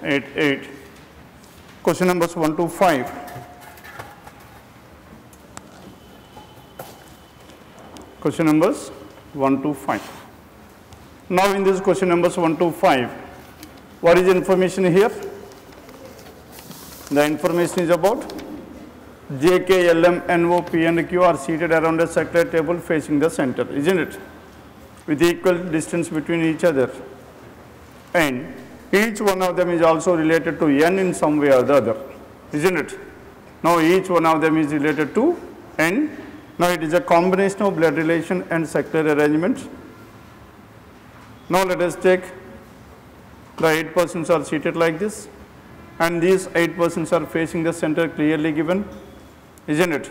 8, 8. Question numbers 1 to 5. Question numbers 1 to 5. Now in this question numbers 1 to 5, what is the information here? The information is about J, K, L, M, N, O, P and Q are seated around a circular table facing the center, isn't it? With equal distance between each other. And each one of them is also related to N in some way or the other, isn't it? Now each one of them is related to N. Now it is a combination of blood relation and circular arrangement. Now let us take the 8 persons are seated like this, and these 8 persons are facing the center clearly given, isn't it?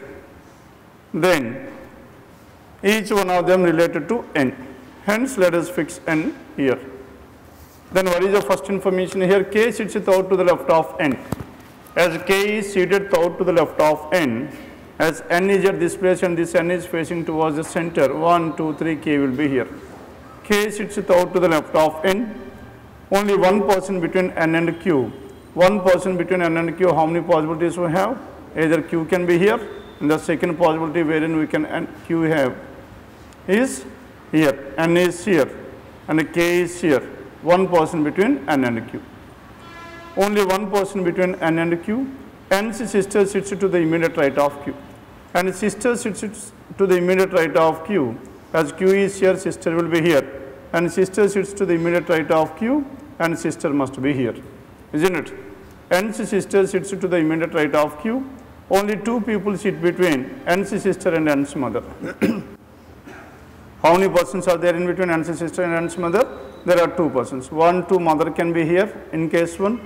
Then each one of them related to N. Hence let us fix N here. Then what is the first information here? K sits out to the left of N. As K is seated out to the left of N, as N is at this place and this N is facing towards the center, 1, 2, 3, K will be here. K sits out to the left of N. Only one person between N and Q. One person between N and Q, how many possibilities we have? Either Q can be here, and the second possibility wherein we can Q have is here, N is here, and K is here. One person between N and Q. Only one person between N and Q. N's sister sits to the immediate right of Q. And sister sits to the immediate right of Q. As Q is here, sister will be here. And sister sits to the immediate right of Q, and sister must be here, isn't it? N's sister sits to the immediate right of Q. Only two people sit between N's sister and N's mother. How many persons are there in between N's sister and N's mother? There are 2 persons. 1, 2 mother can be here in case 1,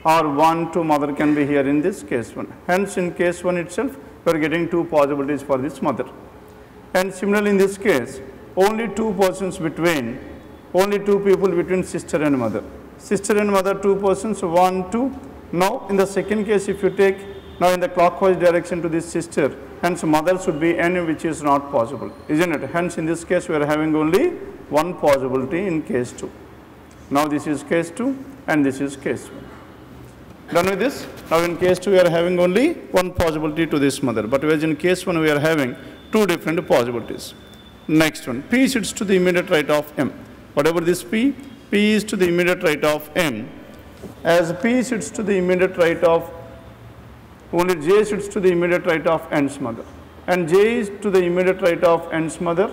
or 1, 2 mother can be here in this case 1. Hence in case 1 itself, we are getting 2 possibilities for this mother. And similarly in this case, only 2 persons between, only 2 people between sister and mother. Sister and mother 2 persons, 1, 2. Now in the second case, if you take now in the clockwise direction to this sister, hence mother should be N, which is not possible, isn't it? Hence in this case we are having only one possibility in case 2. Now this is case 2 and this is case 1. Done with this? Now in case 2 we are having only one possibility to this mother, but whereas in case 1 we are having 2 different possibilities. Next one, P sits to the immediate right of M. Whatever this P is to the immediate right of M. As P sits to the immediate right of, only J sits to the immediate right of N's mother. And J is to the immediate right of N's mother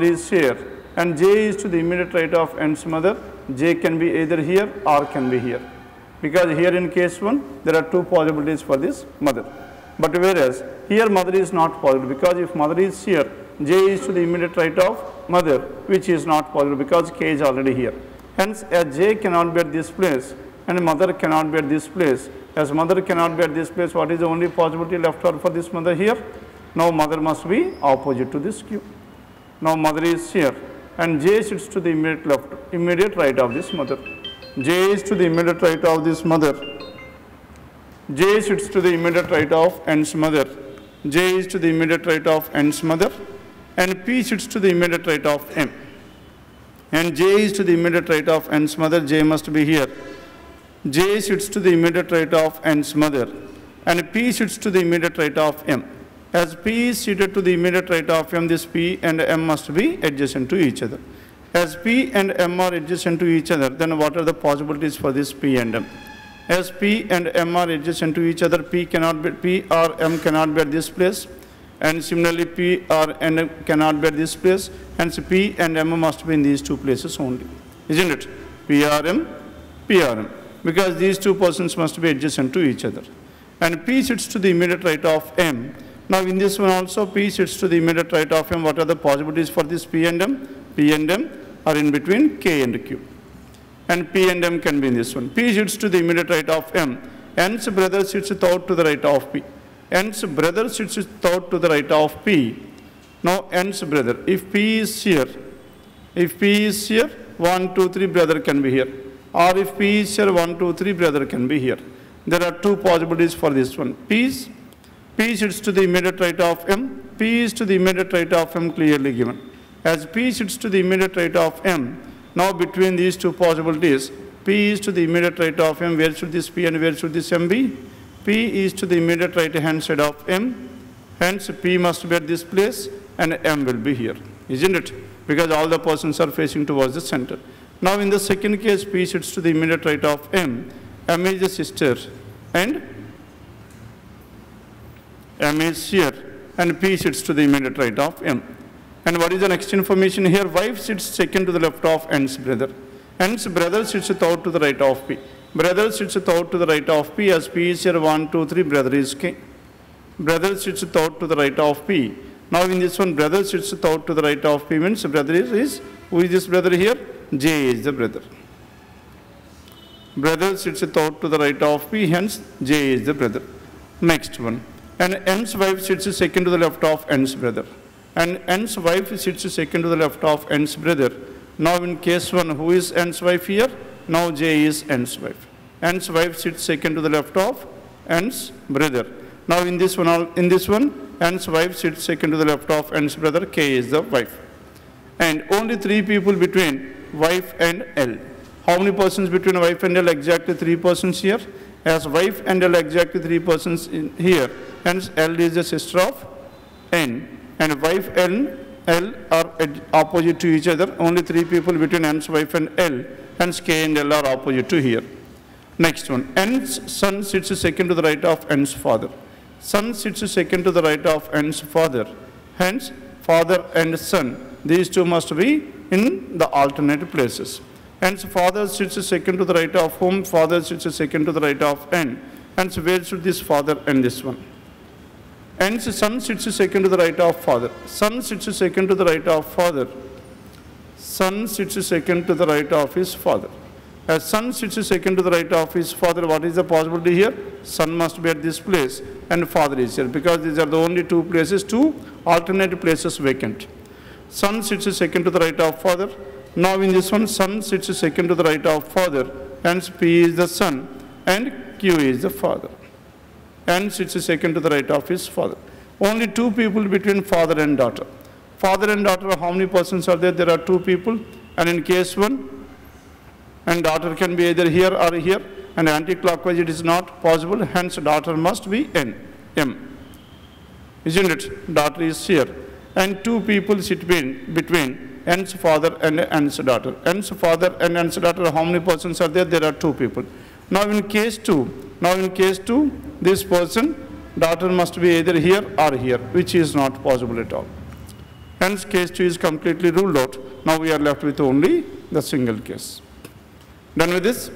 is here. And J is to the immediate right of N's mother. J can be either here or can be here. Because here in case 1, there are 2 possibilities for this mother. But whereas here mother is not possible, because if mother is here, J is to the immediate right of mother, which is not possible because K is already here. Hence, as J cannot be at this place and mother cannot be at this place, as mother cannot be at this place, what is the only possibility left for this mother here? Now mother must be opposite to this Q. Now mother is here and J sits to the immediate right of this mother. J is to the immediate right of this mother. J sits to the immediate right of N's mother. J is to the immediate right of N's mother. And P sits to the immediate right of M. And J is to the immediate right of N's mother. J must be here. J sits to the immediate right of N's mother. And P sits to the immediate right of M. As P is seated to the immediate right of M, this P and M must be adjacent to each other. As P and M are adjacent to each other, then what are the possibilities for this P and M? As P and M are adjacent to each other, P or M cannot be at this place. And similarly, P or N cannot be at this place. Hence, P and M must be in these 2 places only, isn't it? P or M, P or M. Because these 2 persons must be adjacent to each other. And P sits to the immediate right of M. Now, in this one also, P sits to the immediate right of M. What are the possibilities for this P and M? P and M are in between K and Q. And P and M can be in this one. P sits to the immediate right of M. N's brother sits out to the right of P. N's brother sits out to the right of P. Now, N's brother, if P is here, 1, 2, 3 brother can be here. Or if P is here, 1, 2, 3 brother can be here. There are 2 possibilities for this one. P sits to the immediate right of M. P is to the immediate right of M clearly given. As P sits to the immediate right of M, now between these 2 possibilities, P is to the immediate right of M. Where should this P and where should this M be? P is to the immediate right hand side of M. Hence, P must be at this place and M will be here, isn't it? Because all the persons are facing towards the center. Now, in the second case, P sits to the immediate right of M. M is the sister and M is here, and P sits to the immediate right of M. And what is the next information here? Wife sits second to the left of N's brother. N's brother sits third to the right of P. Brother sits third to the right of P, as P is here 1, 2, 3, brother is K. Brother sits third to the right of P. Now in this one, brother sits third to the right of P means brother is who is this brother here? J is the brother. Brother sits third to the right of P, hence J is the brother. Next one. And N's wife sits second to the left of N's brother. And N's wife sits second to the left of N's brother. Now in case 1, who is N's wife here? Now J is N's wife. N's wife sits second to the left of N's brother. Now in this one, N's wife sits second to the left of N's brother. K is the wife. And only 3 people between wife and L. How many persons between wife and L? Exactly 3 persons here. As wife and L exactly 3 persons in here. Hence L is the sister of N. And wife and L are opposite to each other. Only 3 people between N's wife and L. Hence K and L are opposite to here. Next one. N's son sits second to the right of N's father. Son sits second to the right of N's father. Hence father and son, these two must be in the alternate places. Hence father sits second to the right of whom? Father sits second to the right of N. Hence where should this father and this one? N's son sits second to the right of father. Son sits second to the right of father. Son sits second to the right of his father. As son sits second to the right of his father, what is the possibility here? Son must be at this place and father is here, because these are the only 2 places, 2 alternate places vacant. Son sits second to the right of father. Now in this one, son sits second to the right of father. Hence P is the son and Q is the father. And sits second to the right of his father. Only 2 people between father and daughter. Father and daughter, how many persons are there? There are 2 people. And in case 1, and daughter can be either here or here. And anti-clockwise it is not possible. Hence daughter must be N, M. Isn't it? Daughter is here. And 2 people sit between N's father and N's daughter. N's father and N's daughter, how many persons are there? There are 2 people. Now in case 2, this person, daughter must be either here or here, which is not possible at all. Hence case 2 is completely ruled out. Now we are left with only the single case. Done with this?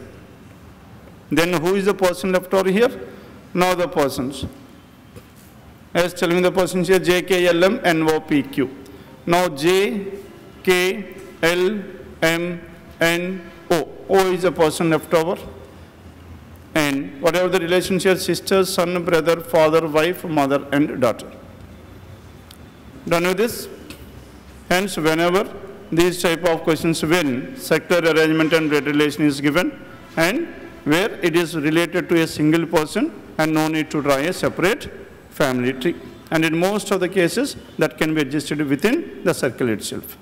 Then who is the person left over here? Now the persons. As tell me the persons here, J, K, L, M, N, O, P, Q. Now J, K, L, M, N, O. O is the person left over. And whatever the relationship, sister, son, brother, father, wife, mother, and daughter. Done with this? Hence, whenever these type of questions, when sector arrangement and blood relation is given, and where it is related to a single person, and no need to draw a separate family tree. And in most of the cases, that can be adjusted within the circle itself.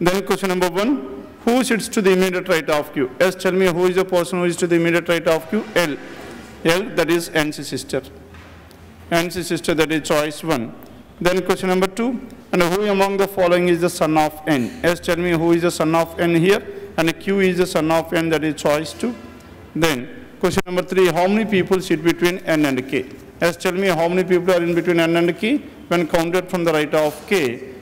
Then question number 1. Who sits to the immediate right of Q? Yes, tell me who is the person who is to the immediate right of Q? L. L, that is N's sister. N's sister, that is choice 1. Then question number 2. And who among the following is the son of N? Yes, tell me who is the son of N here? And Q is the son of N, that is choice 2. Then question number 3. How many people sit between N and K? Yes, tell me how many people are in between N and K when counted from the right of K.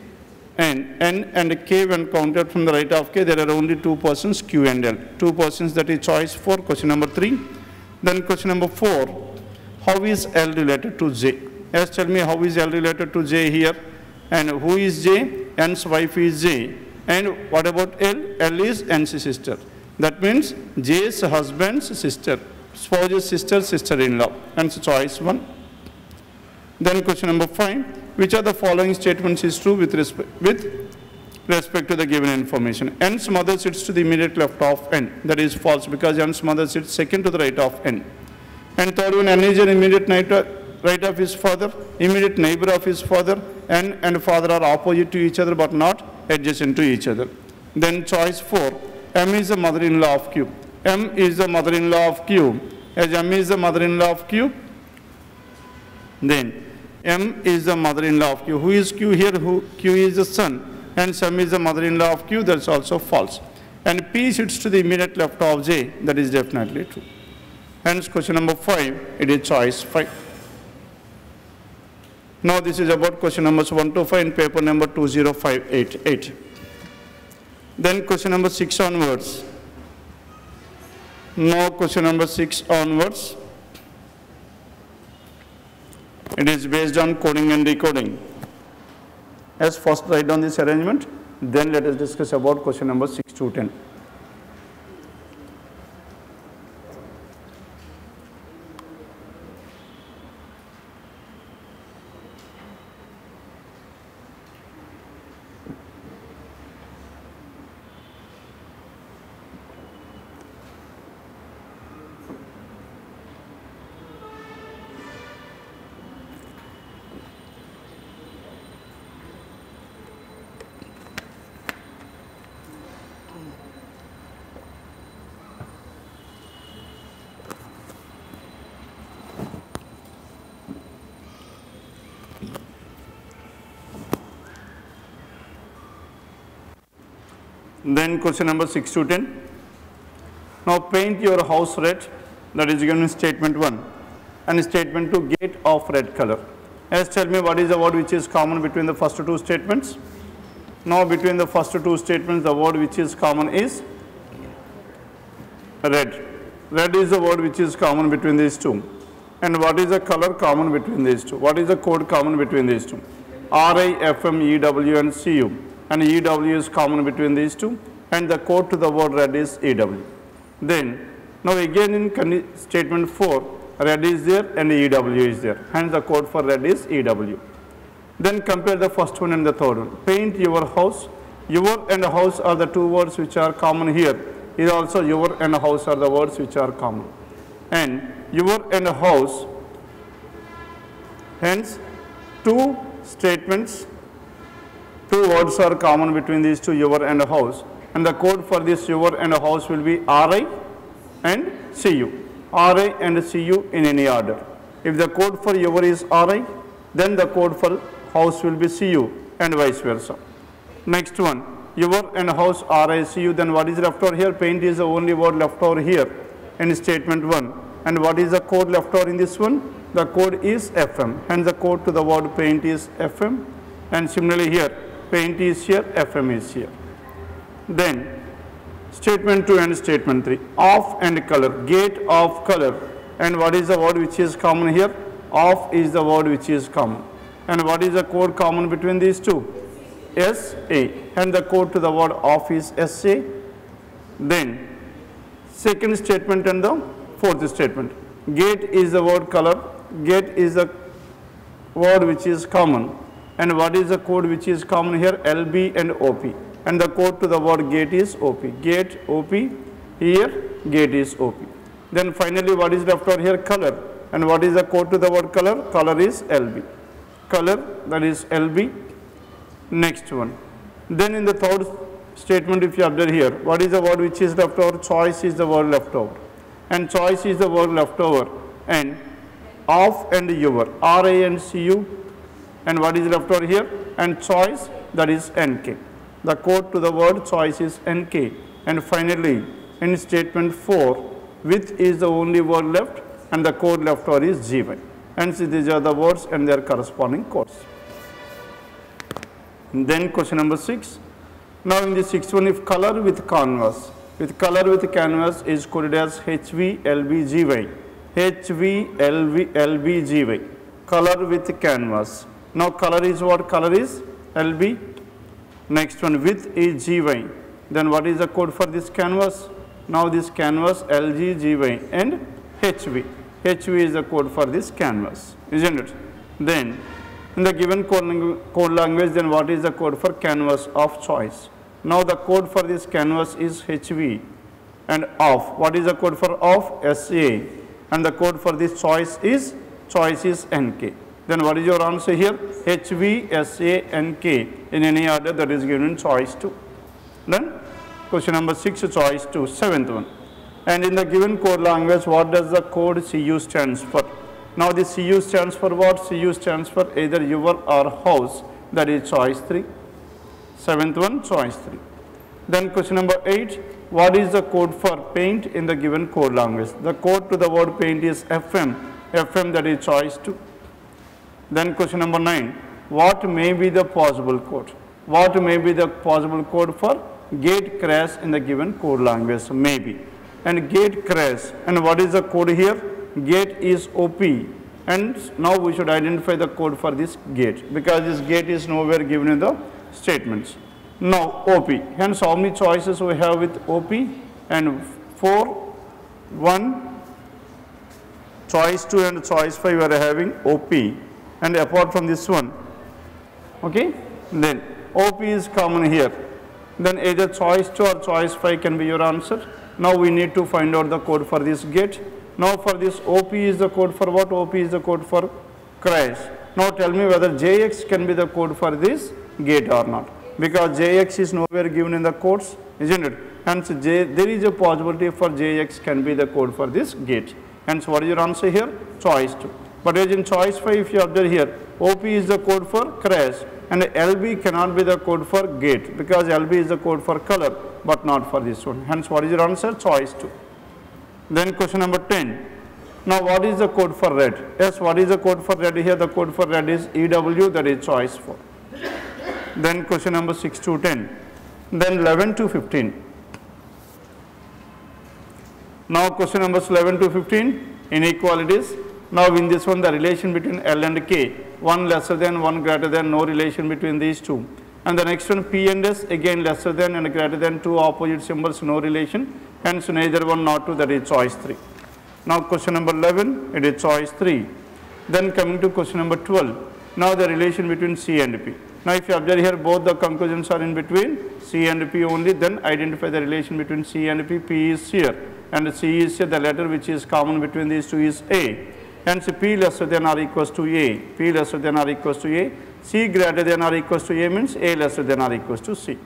And N and K when counted from the right of K, there are only 2 persons, Q and L. 2 persons, that is choice 4, question number 3. Then question number 4, how is L related to J? Yes, tell me how is L related to J here? And who is J? N's wife is J. And what about L? L is N's sister. That means J's husband's sister, spouse's sister, sister-in-law. Hence choice 1. Then question number 5. Which of the following statements is true with respect to the given information? N's mother sits to the immediate left of N. That is false, because N's mother sits second to the right of N. And third one, N is an immediate right of his father, immediate neighbor of his father. N and father are opposite to each other but not adjacent to each other. Then choice 4. M is the mother-in-law of Q. M is the mother-in-law of Q. As M is the mother-in-law of Q, then M is the mother-in-law of Q. Who is Q here? Q is the son. Hence M is the mother-in-law of Q, that's also false. And P sits to the immediate left of J, that is definitely true. Hence question number 5, it is choice 5. Now this is about question numbers 1 to 5 in paper number 20588. Then question number 6 onwards. Now question number 6 onwards. It is based on coding and decoding. As first write down this arrangement, then let us discuss about question number 6 to 10. Then question number 6 to 10. Now paint your house red, that is given in statement 1, and statement 2, gate of red color. As tell me what is the word which is common between the first two statements. Now between the first two statements, the word which is common is red. Red is the word which is common between these two. And what is the color common between these two? What is the code common between these two? RIFM, EW and CU. And EW is common between these two, and the code to the word red is EW. Then, now again in statement 4, red is there and EW is there. Hence the code for red is EW. Then compare the first one and the third one. Paint your house. Your and house are the two words which are common here. Here also your and house are the words which are common. And your and house, hence two statements, two words are common between these two, your and house, and the code for this your and house will be RI and CU. RI and CU in any order. If the code for your is RI, then the code for house will be CU and vice versa. Next one, your and house RI CU, then what is left over here? Paint is the only word left over here in statement 1. And what is the code left over in this one? The code is FM. Hence the code to the word paint is FM. And similarly here, paint is here, FM is here. Then statement 2 and statement 3, off and color, gate of color. And what is the word which is common here? Off is the word which is common. And what is the code common between these two? SA. And the code to the word off is SA. Then second statement and the fourth statement. Gate is the word color. Gate is the word which is common. And what is the code which is common here? LB and OP. And the code to the word gate is OP. Gate, OP, here gate is OP. Then finally what is left over here? Color. And what is the code to the word color? Color is LB. Color, that is LB. Next one. Then in the third statement, if you observe here, what is the word which is left over? Choice is the word left over. And choice is the word left over. And off and your, RA and CU. And what is left over here? And choice, that is NK. The code to the word choice is NK. And finally, in statement 4, with is the only word left, and the code left over is GY. Hence these are the words and their corresponding codes. Then question number 6. Now in the sixth one, if color with canvas, is coded as HVLBGY. HVLBGY. Color with canvas. Now color is what? Color is LB. Next one, width is GY. Then what is the code for this canvas? Now this canvas LG, GY and HV. HV is the code for this canvas, isn't it? Then in the given code language, then what is the code for canvas of choice? Now the code for this canvas is HV and off. What is the code for off? SA. And the code for this choice is NK. Then what is your answer here? HV, SA, NK in any order that is given in choice 2. Then Question number 6, choice 2, 7th one. And in the given code language, what does the code CU stands for? Now the CU stands for what? CU stands for either your or house, that is choice 3. 7th one, choice 3. Then question number 8, what is the code for paint in the given code language? The code to the word paint is FM, that is choice 2. Then question number 9, what may be the possible code? What may be the possible code for gate crash in the given code language? Maybe. And gate crash, and what is the code here? Gate is OP, and now we should identify the code for this gate, because this gate is nowhere given in the statements. Now OP, hence how many choices we have with OP? And 4, 1, choice 2 and choice 5 we are having OP, and apart from this one, okay, then OP is common here. Then either choice 2 or choice 5 can be your answer. Now we need to find out the code for this gate. Now for this OP is the code for what? OP is the code for crash. Now tell me whether JX can be the code for this gate or not, because JX is nowhere given in the codes, isn't it? Hence there is a possibility for JX can be the code for this gate. Hence what is your answer here? Choice 2. But as in choice 5, if you observe here, OP is the code for crash, and LB cannot be the code for gate, because LB is the code for color, but not for this one. Hence what is your answer? Choice 2. Then question number 10. Now what is the code for red? Yes, what is the code for red here? The code for red is EW, that is choice 4. Then question number 6 to 10. Then 11 to 15. Now question numbers 11 to 15, inequalities. Now in this one, the relation between L and K, 1 lesser than, 1 greater than, no relation between these two. And the next one, P and S, again lesser than and greater than, two opposite symbols, no relation. Hence neither one nor two, that is choice 3. Now question number 11, it is choice 3. Then coming to question number 12. Now the relation between C and P. Now if you observe here, both the conclusions are in between C and P only, then identify the relation between C and P. P is here and C is here. The letter which is common between these two is A. Hence P lesser than or equals to A. P lesser than or equals to A. C greater than or equals to A means A lesser than or equals to C.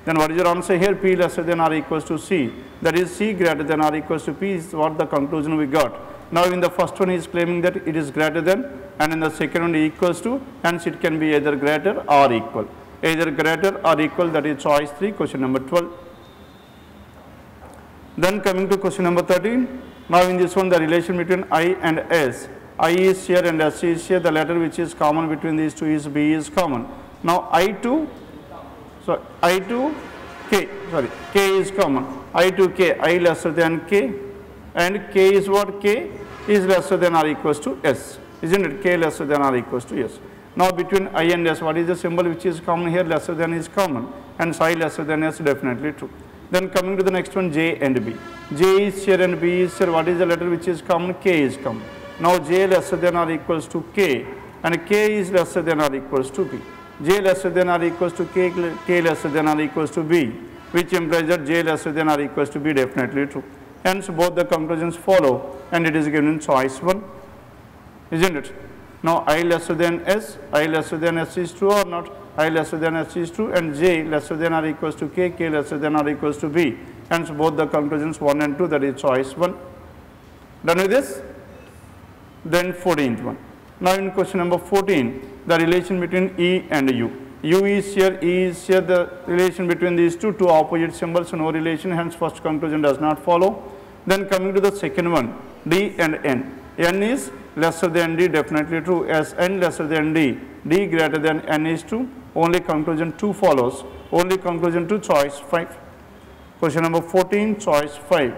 Then what is your answer here? P lesser than or equals to C. That is C greater than or equals to P is what the conclusion we got. Now in the first one he is claiming that it is greater than, and in the second one equals to, hence it can be either greater or equal. Either greater or equal, that is choice 3, question number 12. Then coming to question number 13. Now in this one, the relation between I and S. I is here and S is here. The letter which is common between these two is B is common. Now I to K, K is common. I to K, I lesser than K, and K is what? K is lesser than or equals to S, isn't it? K lesser than or equals to S. Now between I and S, what is the symbol which is common here? Lesser than is common, and I lesser than S, definitely true. Then coming to the next one, J and B. J is here and B is here. What is the letter which is common? K is common. Now J lesser than or equals to K, and K is lesser than or equals to B. J lesser than or equals to K, K lesser than or equals to B, which implies that J lesser than or equals to B, definitely true. Hence both the conclusions follow, and it is given in choice 1, isn't it? Now I lesser than S is true or not? I lesser than S is true, and J lesser than or equals to K, K lesser than or equals to B. Hence both the conclusions 1 and 2, that is choice 1. Done with this? Then 14th one. Now in question number 14, the relation between E and U. U is here, E is here, the relation between these two opposite symbols, no relation, hence first conclusion does not follow. Then coming to the second one, D and N. N is lesser than D, definitely true, as N lesser than D, D greater than N is true, only conclusion 2 follows, only conclusion 2, choice 5. Question number 14, choice 5.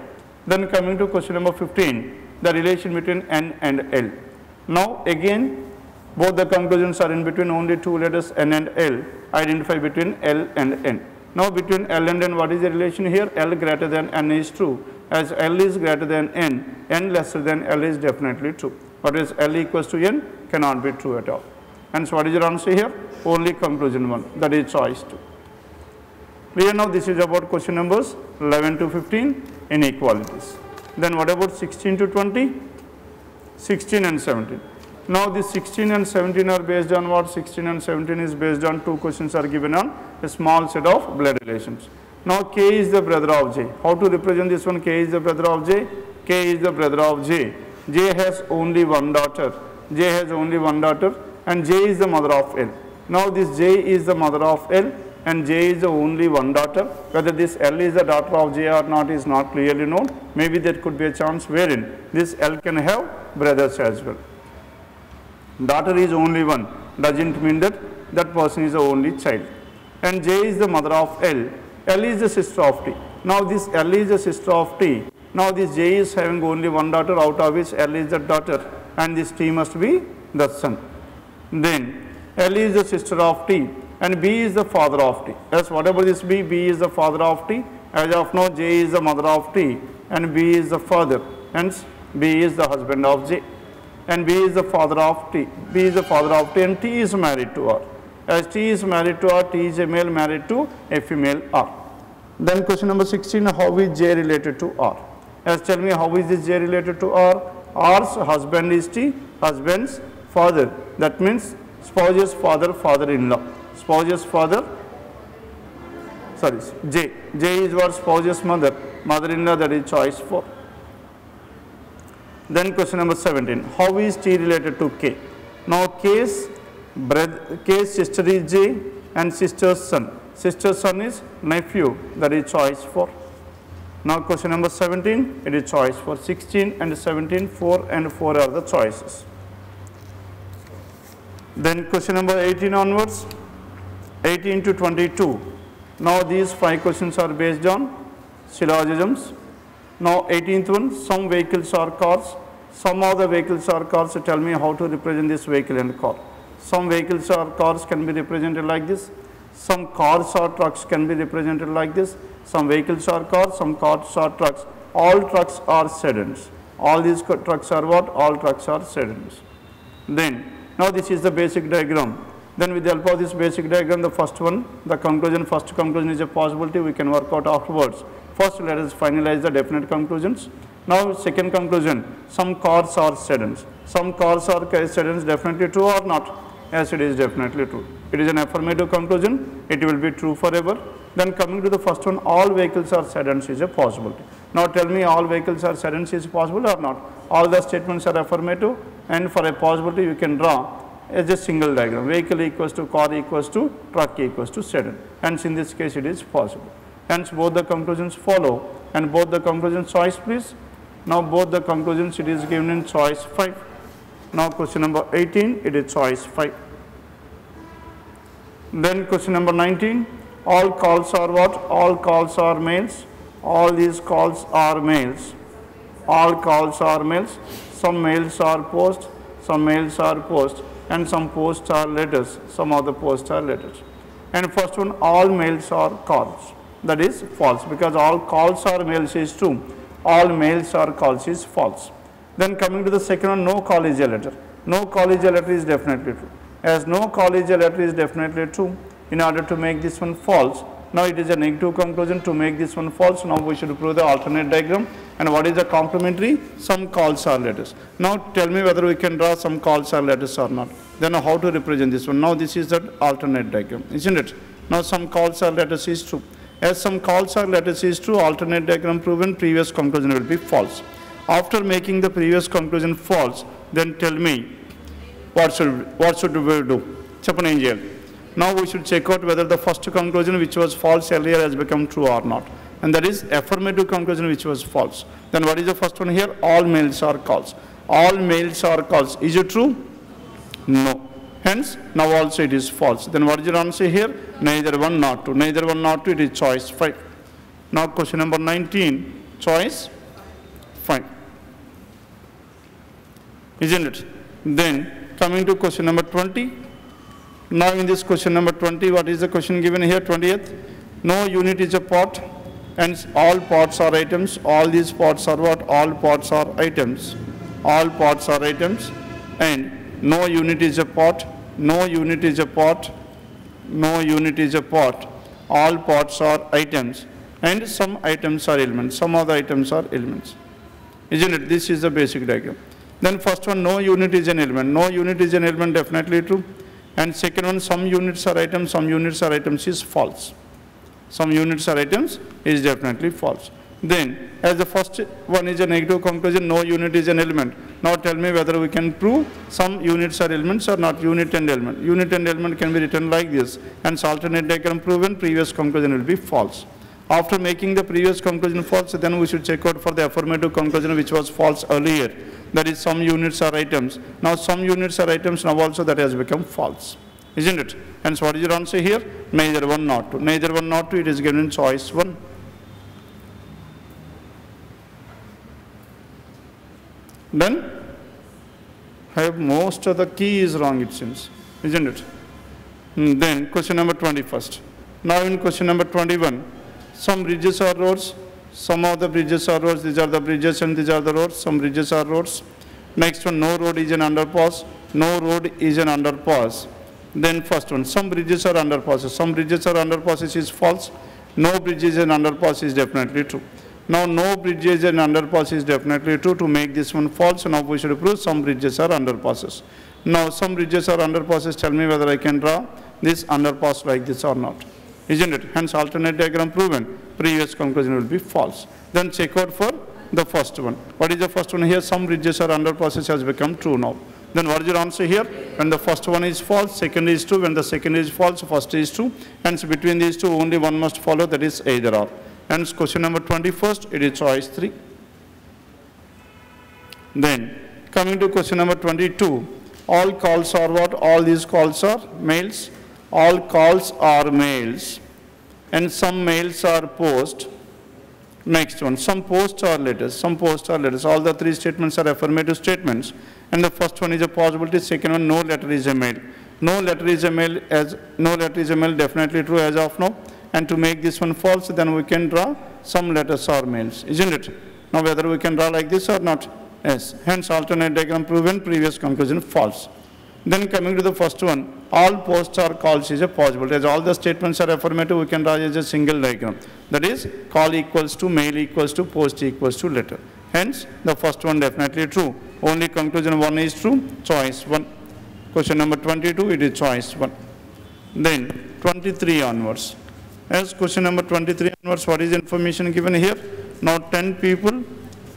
Then coming to question number 15, the relation between N and L. Now again, both the conclusions are in between only two letters N and L. Identify between L and N. Now between L and N, what is the relation here? L greater than N is true. As L is greater than N, N lesser than L is definitely true. But as L equals to N, cannot be true at all. Hence what is your answer here? Only conclusion 1, that is choice 2. Clear now? This is about question numbers 11 to 15, inequalities. Then what about 16 to 20? 16 and 17. Now this 16 and 17 are based on what? 16 and 17 is based on two questions are given on a small set of blood relations. Now K is the brother of J. How to represent this one? K is the brother of J. K is the brother of J. J has only one daughter. J has only one daughter and J is the mother of L. Now this J is the mother of L and J is the only one daughter. Whether this L is the daughter of J or not is not clearly known. Maybe there could be a chance wherein this L can have brothers as well. Daughter is only one doesn't mean that that person is the only child. And J is the mother of L. L is the sister of T. Now this L is the sister of T. Now this J is having only one daughter, out of which L is the daughter and this T must be the son. Then L is the sister of T and B is the father of T. As whatever this B is the father of T. As of now J is the mother of T and B is the father. Hence B is the husband of J and B is the father of T. B is the father of T and T is married to R. As T is married to R, T is a male married to a female R. Then question number 16, how is J related to R? As tell me how is this J related to R? R's husband is T, husband's father. That means spouse's father, father-in-law. Spouse's father, sorry, J. J is what? Spouse's mother, mother-in-law, that is choice 4. Then question number 17, how is T related to K? Now K's sister is J and sister's son. Sister's son is nephew, that is choice 4. Now question number 17, it is choice 4. 16 and 17, 4 and 4 are the choices. Then question number 18 onwards, 18 to 22. Now these 5 questions are based on syllogisms. Now 18th one, some vehicles are cars. Some of the vehicles are cars. So tell me how to represent this vehicle and car. Some vehicles or cars can be represented like this. Some cars or trucks can be represented like this. Some vehicles are cars, some cars are trucks. All trucks are sedans. All these trucks are what? All trucks are sedans. Then, now this is the basic diagram. Then with the help of this basic diagram, the first one, the conclusion, first conclusion is a possibility, we can work out afterwards. First, let us finalize the definite conclusions. Now, second conclusion, some cars are sedans. Some cars are sedans, definitely true or not? Yes, it is definitely true. It is an affirmative conclusion, it will be true forever. Then coming to the first one, all vehicles are sedans is a possibility. Now tell me all vehicles are sedans is possible or not? All the statements are affirmative and for a possibility you can draw as a single diagram. Vehicle equals to car equals to truck equals to sedan. Hence in this case it is possible. Hence both the conclusions follow and both the conclusions choice please. Now both the conclusions it is given in choice 5. Now question number 18 it is choice 5. Then question number 19. All calls are what? All calls are males. All these calls are males. All calls are males. Some males are post, some males are post, and some posts are letters. Some of the posts are letters. And first one, all males are calls. That is false because all calls are males is true. All males are calls is false. Then coming to the second one, no call is a letter. No call is a letter is definitely true. As no call is a letter is definitely true. In order to make this one false, now it is a negative conclusion. To make this one false, now we should prove the alternate diagram. And what is the complementary? Some calls are letters. Now tell me whether we can draw some calls are letters or not. Then how to represent this one? Now this is the alternate diagram, isn't it? Now some calls are letters is true. As some calls are letters is true, alternate diagram proven, previous conclusion will be false. After making the previous conclusion false, then tell me what should we do? Chappan Angel. Now we should check out whether the first conclusion which was false earlier has become true or not. And that is affirmative conclusion which was false. Then what is the first one here? All males are calls. All males are calls. Is it true? No. Hence, now also it is false. Then what is your answer here? Neither one nor two. Neither one nor two, it is choice 5. Now question number 19, choice 5. Isn't it? Then coming to question number 20. Now in this question number 20, what is the question given here? 20th. No unit is a part and all parts are items. All these parts are what? All parts are items. All parts are items. And no unit is a part. No unit is a part. No unit is a part. All parts are items. And some items are elements. Some of the items are elements. Isn't it? This is the basic diagram. Then first one, no unit is an element. No unit is an element, definitely true. And second one, some units are items, some units are items is false. some units or items is definitely false. Then, as the first one is a negative conclusion, no unit is an element. Now tell me whether we can prove some units are elements or not. Unit and element. Unit and element can be written like this. Hence, alternate diagram proven, previous conclusion will be false. After making the previous conclusion false, then we should check out for the affirmative conclusion which was false earlier. That is some units are items. Now some units are items, now also that has become false. Isn't it? Hence, what is your answer here? Neither one nor two. Neither one nor two, it is given in choice 1. Then, I have most of the key is wrong, it seems, isn't it? Then, question number 21st. Now, in question number 21, some bridges are roads. Some of the bridges are roads. These are the bridges and these are the roads. Some bridges are roads. Next one, no road is an underpass. No road is an underpass. Then, first one, some bridges are underpasses. Some bridges are underpasses is false. No bridge is an underpass is definitely true. Now, no bridges and underpass is definitely true. To make this one false, now we should prove some bridges are underpasses. Now, some bridges are underpasses. Tell me whether I can draw this underpass like this or not. Isn't it? Hence, alternate diagram proven. Previous conclusion will be false. Then check out for the first one. What is the first one here? Some bridges or underpasses has become true now. Then what is your answer here? When the first one is false, second is true. When the second is false, first is true. Hence, between these two, only one must follow. That is either or. Hence, question number 21st, it is choice 3. Then, coming to question number 22, all calls are what? All these calls are males. All calls are males. And some mails are post. Next one, some posts are letters. Some posts are letters. All the three statements are affirmative statements. And the first one is a possibility. Second one, no letter is a mail. No letter is a mail. As no letter is a mail, definitely true as of now. And to make this one false, then we can draw some letters or mails, isn't it? Now, whether we can draw like this or not? Yes. Hence, alternate diagram proven, previous conclusion false. Then coming to the first one, all posts or calls is a possibility. As all the statements are affirmative, we can draw as a single diagram. That is, call equals to mail equals to post equals to letter. Hence, the first one definitely true. Only conclusion 1 is true, choice 1. Question number 22, it is choice 1. Then, 23 onwards. As question number 23 onwards, what is the information given here? Now 10 people.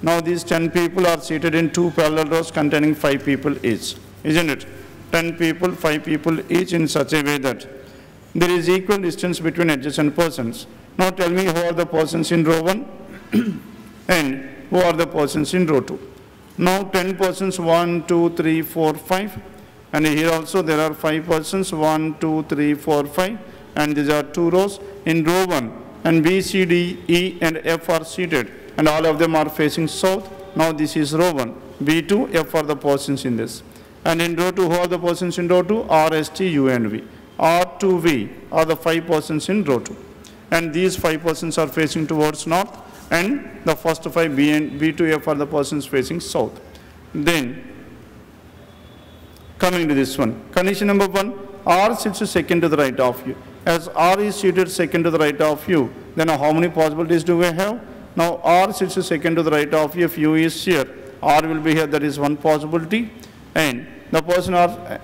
Now these 10 people are seated in 2 parallel rows containing 5 people each. Isn't it? 10 people, 5 people each in such a way that there is equal distance between adjacent persons. Now tell me who are the persons in row 1 and who are the persons in row 2. Now 10 persons, 1, 2, 3, 4, 5. And here also there are 5 persons, 1, 2, 3, 4, 5. And these are 2 rows. In row 1, and B, C, D, E, and F are seated, and all of them are facing south. Now this is row 1. B2, F are the persons in this. And in row 2, who are the persons in row 2? R, S, T, U, and V. R, 2, V are the 5 persons in row 2. And these 5 persons are facing towards north, and the first 5, B and B2, F are the persons facing south. Then, coming to this one, condition number 1, R sits second to the right of you. As R is seated second to the right of you, then how many possibilities do we have? Now R sits second to the right of you. If U is here, R will be here. That is one possibility. And the person are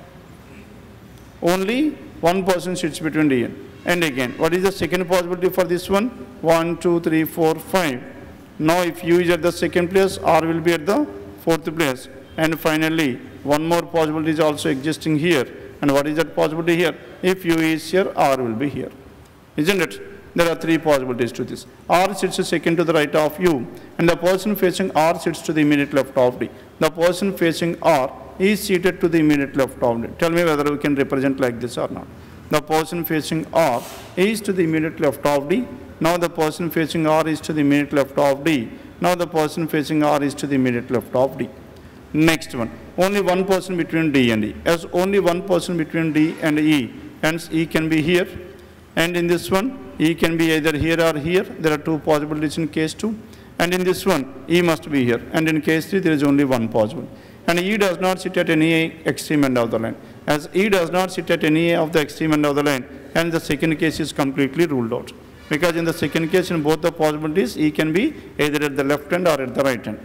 only one person sits between D and again. What is the second possibility for this one? 1, 2, 3, 4, 5. Now if U is at the second place, R will be at the fourth place. And finally, one more possibility is also existing here. And what is that possibility here? If U is here, R will be here. Isn't it? There are 3 possibilities to this. R sits second to the right of U, and the person facing R sits to the immediate left of D. The person facing R is seated to the immediate left of D. Tell me whether we can represent like this or not. The person facing R is to the immediate left of D. Now the person facing R is to the immediate left of D. Now the person facing R is to the immediate left of D. Next one, only one person between D and E. As only one person between D and E, hence E can be here. And in this one, E can be either here or here. There are 2 possibilities in case 2. And in this one, E must be here. And in case 3, there is only one possible. And E does not sit at any extreme end of the line. As E does not sit at any of the extreme end of the line, and the second case is completely ruled out. Because in the second case, in both the possibilities, E can be either at the left end or at the right end.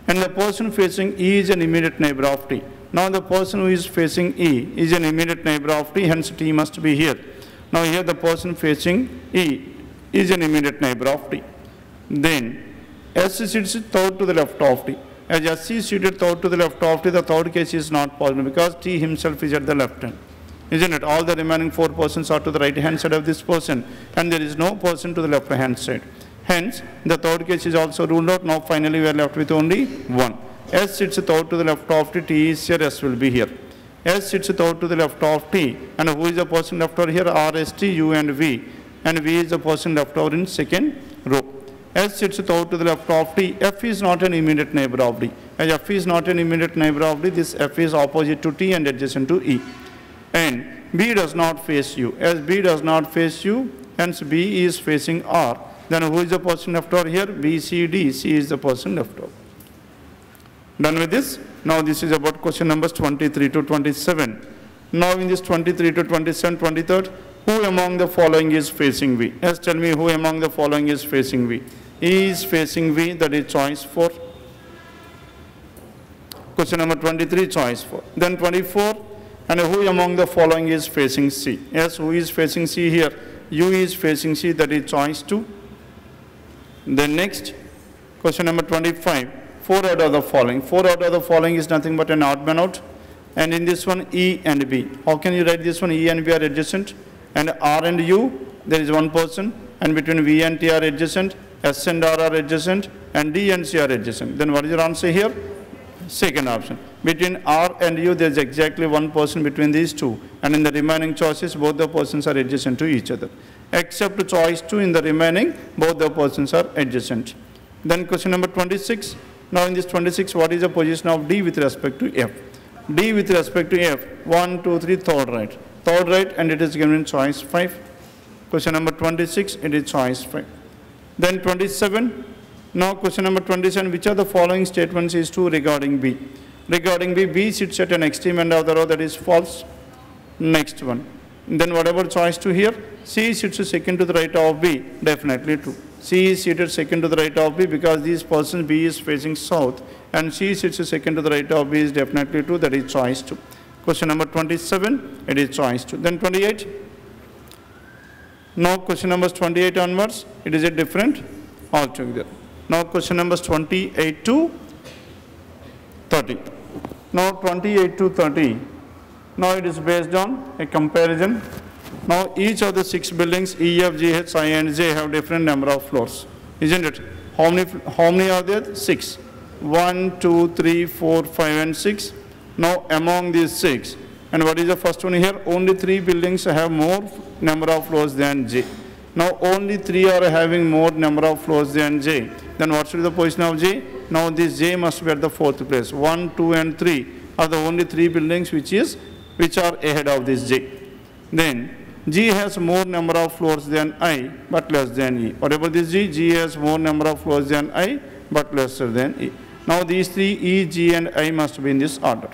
And the person facing E is an immediate neighbor of T. Now the person who is facing E is an immediate neighbor of T, hence T must be here. Now here the person facing E is an immediate neighbor of T. Then S sits third to the left of T. As S is seated third to the left of T, the third case is not possible because T himself is at the left hand. Isn't it? All the remaining 4 persons are to the right hand side of this person, and there is no person to the left hand side. Hence, the third case is also ruled out. Now finally we are left with only one. S sits third to the left of T, T is here, S will be here. S sits third to the left of T, and who is the person left over here? R, S, T, U and V. And V is the person left over in second row. S sits third to the left of T. F is not an immediate neighbor of D. As F is not an immediate neighbor of D, this F is opposite to T and adjacent to E. And B does not face U. As B does not face U, hence B is facing R. Then who is the person left over here? B, C, D. C is the person left over. Done with this? Now this is about question numbers 23 to 27. Now in this 23 to 27, 23rd, who among the following is facing V? Yes, tell me who among the following is facing V. E is facing V, that is choice 4. Question number 23, choice 4. Then 24, and who among the following is facing C? Yes, who is facing C here? U is facing C, that is choice 2. Then next, question number 25, 4 out of the following. 4 out of the following is nothing but an odd man out. And in this one, E and B. How can you write this one? E and B are adjacent. And R and U, there is one person. And between V and T are adjacent. S and R are adjacent. And D and C are adjacent. Then what is your answer here? Second option. Between R and U, there is exactly one person between these two. And in the remaining choices, both the persons are adjacent to each other. Except choice 2, in the remaining, both the persons are adjacent. Then question number 26. Now in this 26, what is the position of D with respect to F? D with respect to F, 1, 2, 3, third right. Third right, and it is given in choice 5. Question number 26, it is choice 5. Then 27. Now question number 27, which of the following statements is true regarding B? Regarding B, B sits at an extreme end of the row, that is false. Next one. Then whatever choice 2 here, C sits second to the right of B, definitely true. C is seated second to the right of B because these persons B is facing south, and C sits second to the right of B is definitely true, that is choice 2. Question number 27, it is choice 2. Then 28. Now question numbers 28 onwards, it is a different altogether. Now question numbers 28 to 30. Now 28 to 30. Now it is based on a comparison. Now each of the 6 buildings E, F, G, H, I and J have different number of floors, isn't it? How many are there? 6. 1, 2, 3, 4, 5 and 6. Now among these 6, and what is the first one here? Only 3 buildings have more number of floors than J. Now only 3 are having more number of floors than J. Then what should be the position of J? Now this J must be at the 4th place. 1, 2 and 3 are the only 3 buildings which are ahead of this J. Then G has more number of floors than I, but less than E. Whatever this G has more number of floors than I, but lesser than E. Now these 3, E, G and I must be in this order.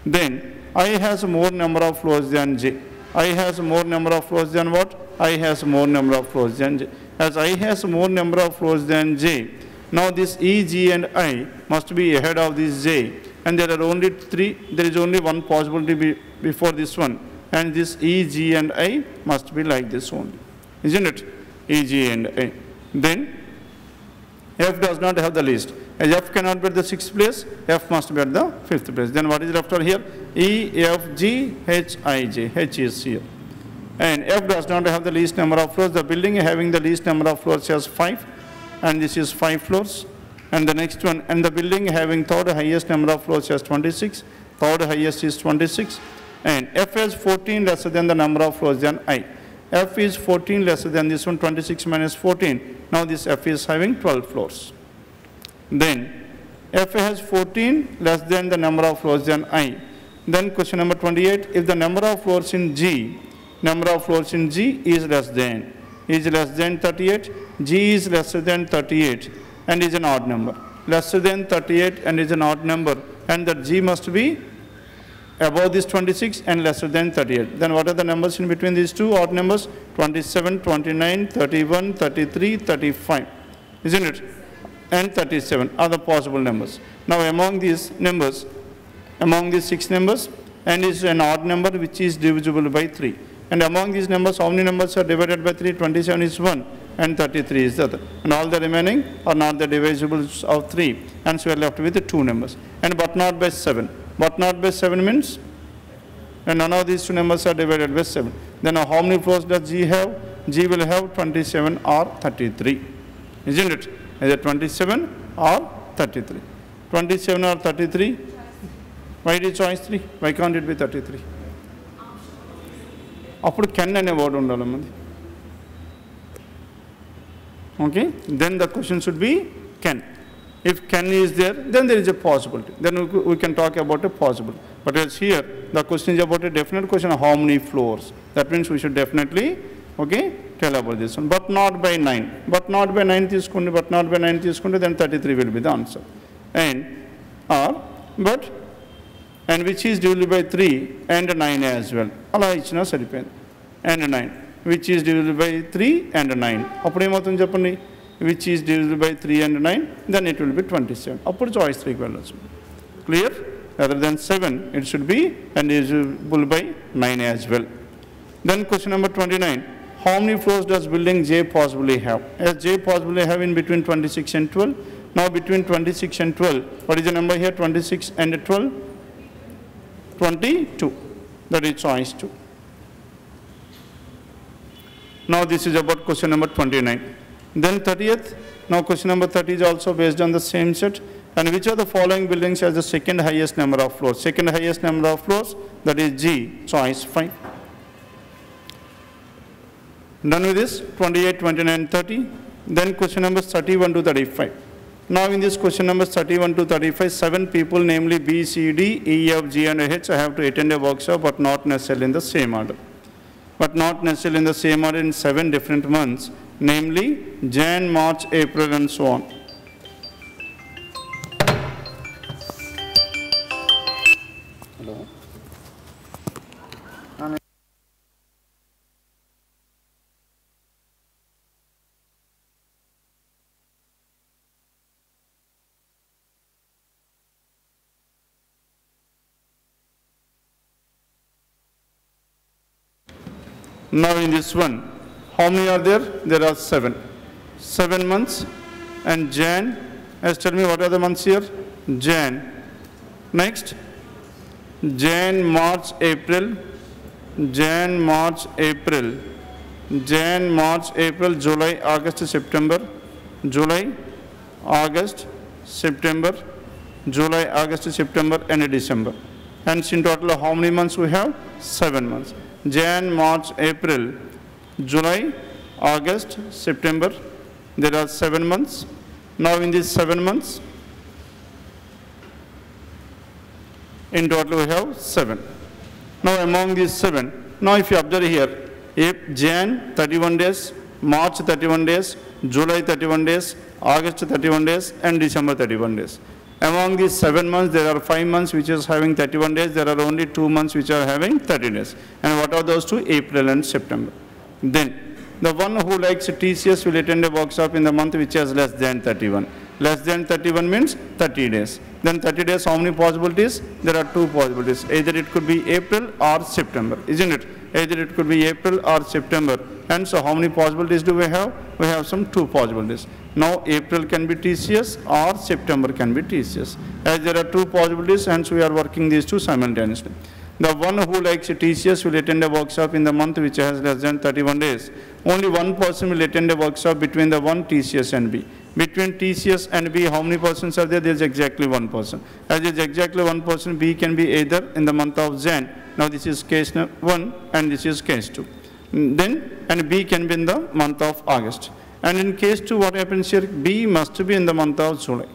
Then I has more number of floors than J. I has more number of floors than what? I has more number of floors than J. As I has more number of floors than J, now this E, G and I must be ahead of this J. And there are only 3, there is only one possibility before this one. And this E, G and I must be like this only, isn't it? E, G and I. Then F does not have the least. As F cannot be at the 6th place, F must be at the 5th place. Then what is left over here? E, F, G, H, I, J. H is here. And F does not have the least number of floors. The building having the least number of floors has 5. And this is 5 floors. And the next one, and the building having third highest number of floors has 26. Third highest is 26. And F has 14 lesser than the number of floors than I. F is 14 lesser than this one, 26 minus 14. Now this F is having 12 floors. Then F has 14 less than the number of floors than I. Then question number 28, if the number of floors in G is less than 38, G is lesser than 38 and is an odd number. Lesser than 38 and is an odd number, and that G must be above this 26 and lesser than 38. Then what are the numbers in between these two odd numbers? 27, 29, 31, 33, 35. Isn't it? And 37 are the possible numbers. Now among these numbers, among these 6 numbers, and is an odd number which is divisible by 3. And among these numbers, how many numbers are divided by 3? 27 is 1. and 33 is the other. And all the remaining are not the divisibles of 3. And so we are left with the 2 numbers. And but not by 7. But not by 7 means, and none of these 2 numbers are divided by 7. Then how many floors does G have? G will have 27 or 33. Isn't it? Is it 27 or 33? 27 or 33? Why did choice 3? Why can't it be 33? Appudu can ane word undalamandi. Okay? Then the question should be can. If can is there, then there is a possibility. Then we can talk about a possibility. But as here, the question is about a definite question of how many floors. That means we should definitely, okay, tell about this one. But not by 9. But not by 9 తీసుకుంటే, but not by 9 తీసుకుంటే, then 33 will be the answer. And or but and which is divisible by 3 and 9 as well. అలా ఇచ్చినా సరిపోయింది. And 9. Which is divisible by 3 and 9. అప్పుడు ఏమవుతుంది చెప్పండి? Which is divisible by 3 and 9, then it will be 27. అప్పుడు choice 3 కి వెళ్ళొచ్చు. Clear? Rather than 7, it should be and divisible by 9 as well. Then question number 29. How many floors does building J possibly have? As J possibly have in between 26 and 12. Now between 26 and 12, what is the number here? 26 and 12? 22. That is choice 2. Now this is about question number 29. Then 30th. Now question number 30 is also based on the same set. And which of the following buildings has the second highest number of floors? Second highest number of floors, that is G, choice 5. Done with this, 28, 29, 30. Then question numbers 31 to 35. Now in this question numbers 31 to 35, 7 people, namely B, C, D, E, F, G, and H, have to attend a workshop, but not necessarily in the same order. But not necessarily in the same order in 7 different months, namely Jan, March, April, and so on. Hello. Now in this one, how many are there? There are 7. 7 months and Jan. Tell me what are the months here? Jan. Next, Jan, March, April. Jan, March, April. Jan, March, April, July, August, September. July, August, September. July, August, September, and December. Hence in total how many months we have? 7 months. Jan, March, April, July, August, September. There are 7 months. Now in these 7 months, in total we have 7. Now among these 7, now if you observe here, Jan 31 days, March 31 days, July 31 days, August 31 days, and December 31 days. Among these 7 months, there are 5 months which is having 31 days. There are only 2 months which are having 30 days. And what are those 2? April and September. Then, the one who likes TCS will attend a workshop in the month which has less than 31. Less than 31 means 30 days. Then 30 days, how many possibilities? There are 2 possibilities. Either it could be April or September, isn't it? Either it could be April or September. And so how many possibilities do we have? We have some 2 possibilities. Now April can be TCS or September can be TCS. As there are 2 possibilities, hence we are working these 2 simultaneously. The one who likes TCS will attend a workshop in the month which has less than 31 days. Only one person will attend a workshop between the one TCS and B. Between TCS and B, how many persons are there? There is exactly 1 person. As there is exactly 1 person, B can be either in the month of Jan. Now this is case 1 and this is case 2. Then, and B can be in the month of August. And in case 2, what happens here? B must be in the month of July.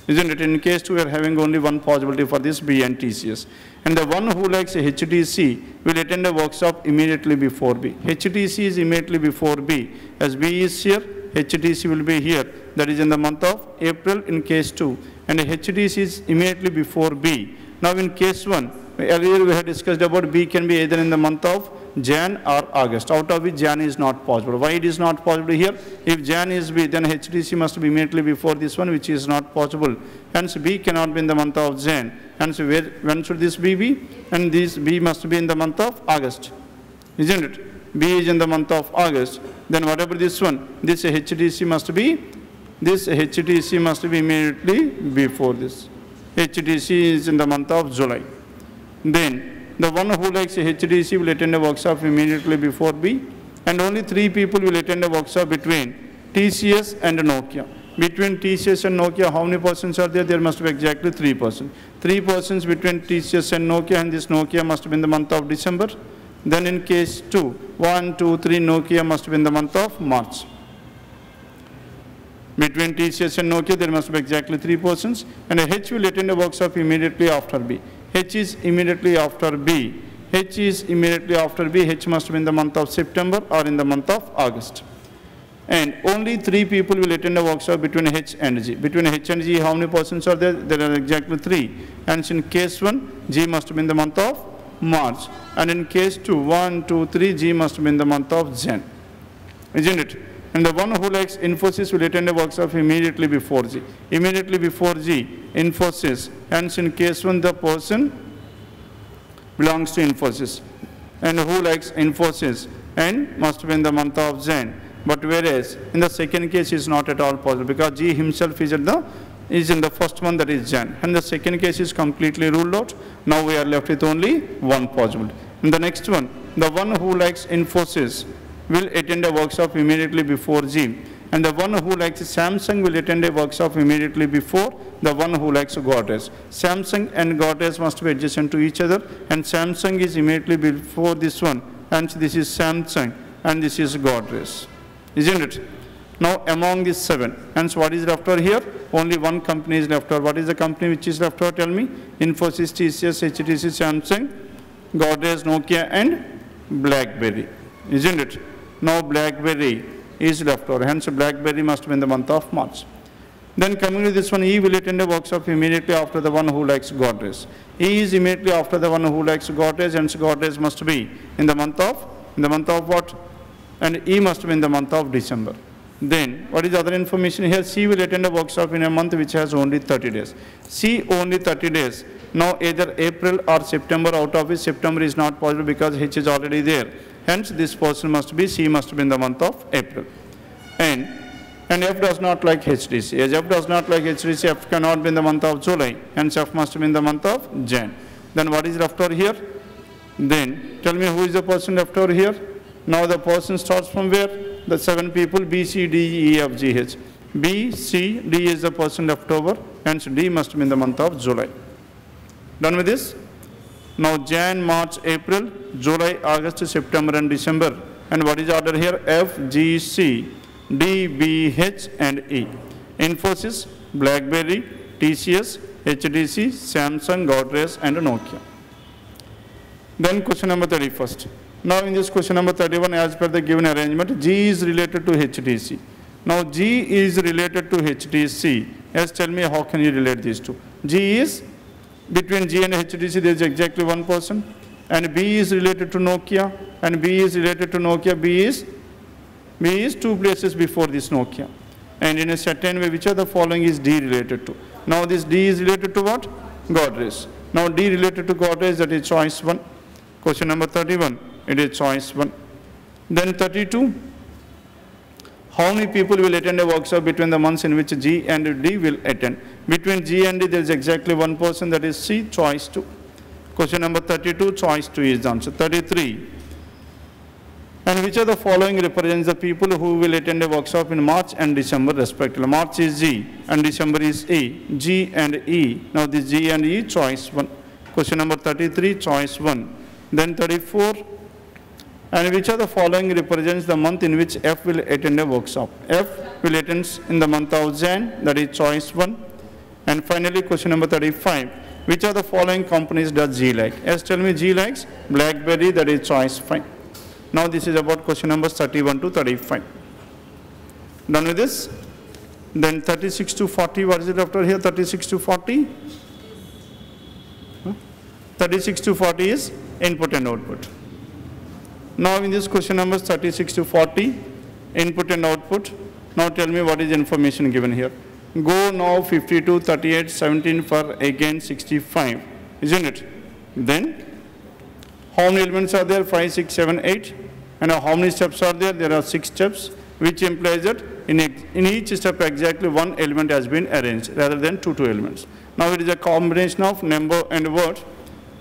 Isn't it? In case 2, we are having only 1 possibility for this B and TCS. And the one who likes HTC will attend a workshop immediately before B. HTC is immediately before B. As B is here, HTC will be here. That is in the month of April in case 2. And HTC is immediately before B. Now in case 1, earlier we had discussed about B can be either in the month of Jan or August. Out of which Jan is not possible. Why it is not possible here? If Jan is B, then HTC must be immediately before this one, which is not possible. Hence B cannot be in the month of Jan. Hence when should this B be? And this B must be in the month of August. Isn't it? B is in the month of August, then whatever this one, this HTC must be immediately before this. HTC is in the month of July. Then the one who likes HTC will attend a workshop immediately before B, and only 3 people will attend a workshop between TCS and Nokia. Between TCS and Nokia, how many persons are there? There must be exactly 3 persons. 3 persons between TCS and Nokia, and this Nokia must be in the month of December. Then in case 2, 1, 2, 3, Nokia must be in the month of March. Between TCS and Nokia, there must be exactly 3 persons, and H will attend a workshop immediately after B. H is immediately after B. H is immediately after B. H must be in the month of September or in the month of August. And only 3 people will attend a workshop between H and G. Between H and G, how many persons are there? There are exactly 3. And in case 1, G must be in the month of March. And in case 2, 1, 2, 3, G must be in the month of Jan. Isn't it? And the one who likes Infosys will attend a workshop immediately before G. Immediately before G, Infosys. Hence in case 1, the person belongs to Infosys. And who likes Infosys and must be in the month of Jan. But whereas in the second case is not at all possible, because G himself is in the first one, that is Jan. And the second case is completely ruled out. Now we are left with only one possible. In the next one, the one who likes Infosys will attend a workshop immediately before G. And the one who likes Samsung will attend a workshop immediately before the one who likes Godrej. Samsung and Godrej must be adjacent to each other, and Samsung is immediately before this one. And this is Samsung and this is Godrej. Isn't it? Now among these 7, hence what is left over here? Only one company is left over. What is the company which is left over? Tell me. Infosys, TCS, HTC, Samsung, Godrej, Nokia and BlackBerry. Isn't it? Now BlackBerry is left over. Hence BlackBerry must be in the month of March. Then coming to this one, E will attend a workshop immediately after the one who likes Godrej. E is immediately after the one who likes Godrej, hence Godrej must be in the month of what? And E must be in the month of December. Then, what is the other information here? C will attend a workshop in a month which has only 30 days. C only 30 days. Now, either April or September, out of which September is not possible because H is already there. Hence, this person must be, C must be in the month of April. And F does not like HTC. As F does not like HTC, F cannot be in the month of July. Hence, F must be in the month of Jan. Then, what is left over here? Then, tell me who is the person left over here? Now the person starts from where? The 7 people, B, C, D, E, F, G, H. B, C, D is the person left over, hence D must be in the month of July. Done with this? Now Jan, March, April, July, August, September and December. And what is the order here? F, G, C, D, B, H and E. Infosys, BlackBerry, TCS, HTC, Samsung, Godrej and Nokia. Then question number 31st. Now in this question number 31, as per the given arrangement, G is related to HTC. Now G is related to HTC. Yes, tell me how can you relate these two? G is, between G and HTC there is exactly one person. And B is related to Nokia. And B is related to Nokia. B is 2 places before this Nokia. And in a certain way, which of the following is D related to? Now this D is related to what? Godrej. Now D related to Godrej, that is choice 1. Question number 31. It is choice 1. Then 32. How many people will attend a workshop between the months in which G and D will attend? Between G and D, there is exactly one person, that is C, choice 2. Question number 32, choice 2 is the answer. 33. And which of the following represents the people who will attend a workshop in March and December respectively? March is G and December is E. G and E. Now this G and E, choice 1. Question number 33, choice 1. Then 34. And which of the following represents the month in which F will attend a workshop? F will attend in the month of Jan, that is choice 1. And finally, question number 35. Which of the following companies does G like? Yes, tell me. G likes BlackBerry, that is choice 5. Now this is about question numbers 31 to 35. Done with this? Then 36 to 40, what is it after here? 36 to 40? 36 to 40 is input and output. Now in this question numbers 36 to 40, input and output. Now tell me what is the information given here. Go now 52, 38, 17 for again 65, isn't it? Then how many elements are there? 5, 6, 7, 8. And how many steps are there? There are 6 steps, which implies that in each step exactly one element has been arranged rather than two elements. Now it is a combination of number and word.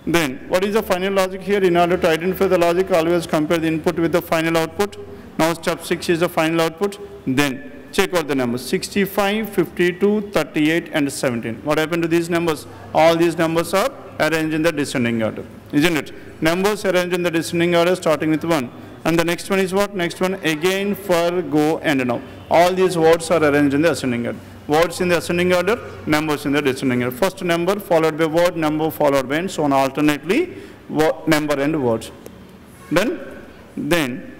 Then what is the final logic here? In order to identify the logic, always compare the input with the final output. Now step 6 is the final output. Then check out the numbers 65, 52, 38 and 17. What happened to these numbers? All these numbers are arranged in the descending order, isn't it? Numbers arranged in the descending order starting with 1. And the next one is what? Next one again, for, go and now. All these words are arranged in the ascending order. Words in the ascending order, numbers in the descending order. First number followed by word, number followed by and so on alternately, number and words. Then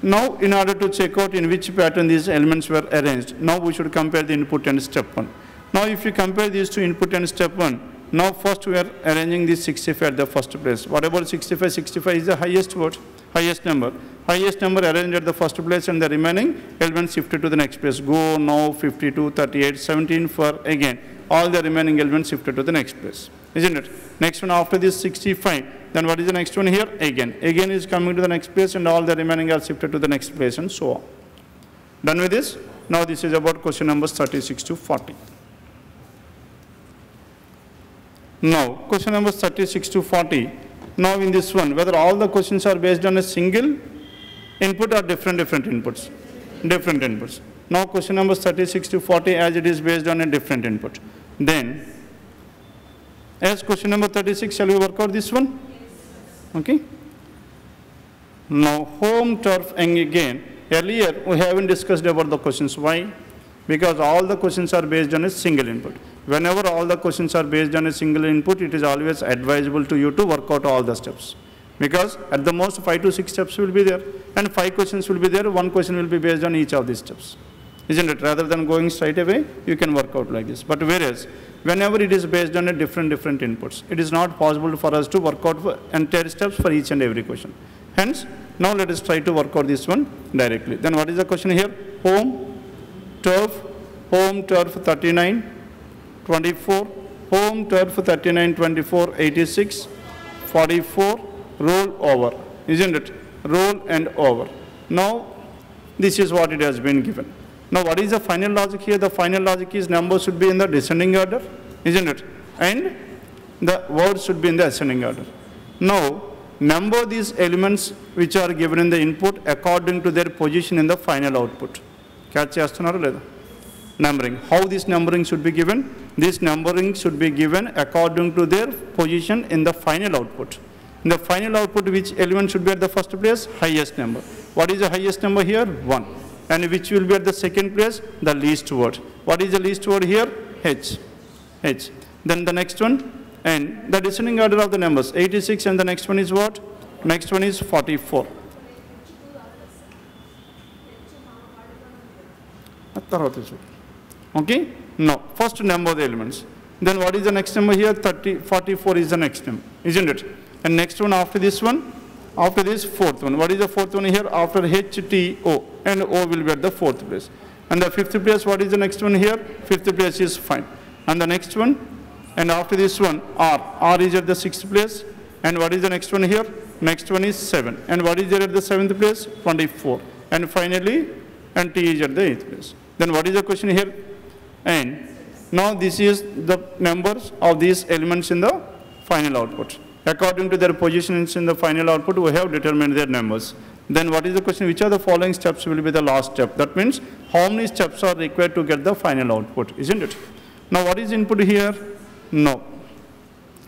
now in order to check out in which pattern these elements were arranged, now we should compare the input and step 1. Now if you compare these two input and step 1, now first we are arranging this 65 at the first place. What about 65? 65 is the highest word, highest number. Highest number arranged at the first place and the remaining elements shifted to the next place. Go, now, 52, 38, 17 for again. All the remaining elements shifted to the next place, isn't it? Next one after this 65. Then what is the next one here? Again. Again is coming to the next place and all the remaining are shifted to the next place and so on. Done with this? Now this is about question numbers 36 to 40. Now question numbers 36 to 40. Now in this one, whether all the questions are based on a single input or different inputs? Different inputs. Now question number 36 to 40 as it is based on a different input. Then as question number 36, shall we work out this one? Okay. Now home, turf and again. Earlier we haven't discussed about the questions. Why? Because all the questions are based on a single input. Whenever all the questions are based on a single input, it is always advisable to you to work out all the steps. Because at the most 5 to 6 steps will be there and 5 questions will be there, 1 question will be based on each of these steps. Isn't it? Rather than going straight away, you can work out like this. But whereas, whenever it is based on a different inputs, it is not possible for us to work out for entire steps for each and every question. Hence, now let us try to work out this one directly. Then what is the question here? Home, turf 39, 24, home, turf 39, 24, 86, 44, roll over, isn't it? Roll and over. Now, this is what it has been given. Now, what is the final logic here? The final logic is numbers should be in the descending order, isn't it? And the words should be in the ascending order. Now, number these elements which are given in the input according to their position in the final output. Catch chestunnaru leda? Numbering. How this numbering should be given? This numbering should be given according to their position in the final output. In the final output, which element should be at the first place? Highest number. What is the highest number here? 1. And which will be at the second place? The least word. What is the least word here? H. H. Then the next one, and the descending order of the numbers, 86, and the next one is what? Next one is 44. Okay? No. First number the elements. Then what is the next number here? 44 is the next number, isn't it? And next one after this one, after this fourth one. What is the fourth one here? After H, T, O. And O will be at the fourth place. And the fifth place, what is the next one here? Fifth place is fine. And the next one, and after this one, R. R is at the sixth place. And what is the next one here? Next one is 7. And what is there at the seventh place? 24. And finally, and T is at the eighth place. Then what is the question here? And now this is the numbers of these elements in the final output. According to their positions in the final output, we have determined their numbers. Then what is the question? Which of the following steps will be the last step? That means how many steps are required to get the final output, isn't it? Now what is input here? No.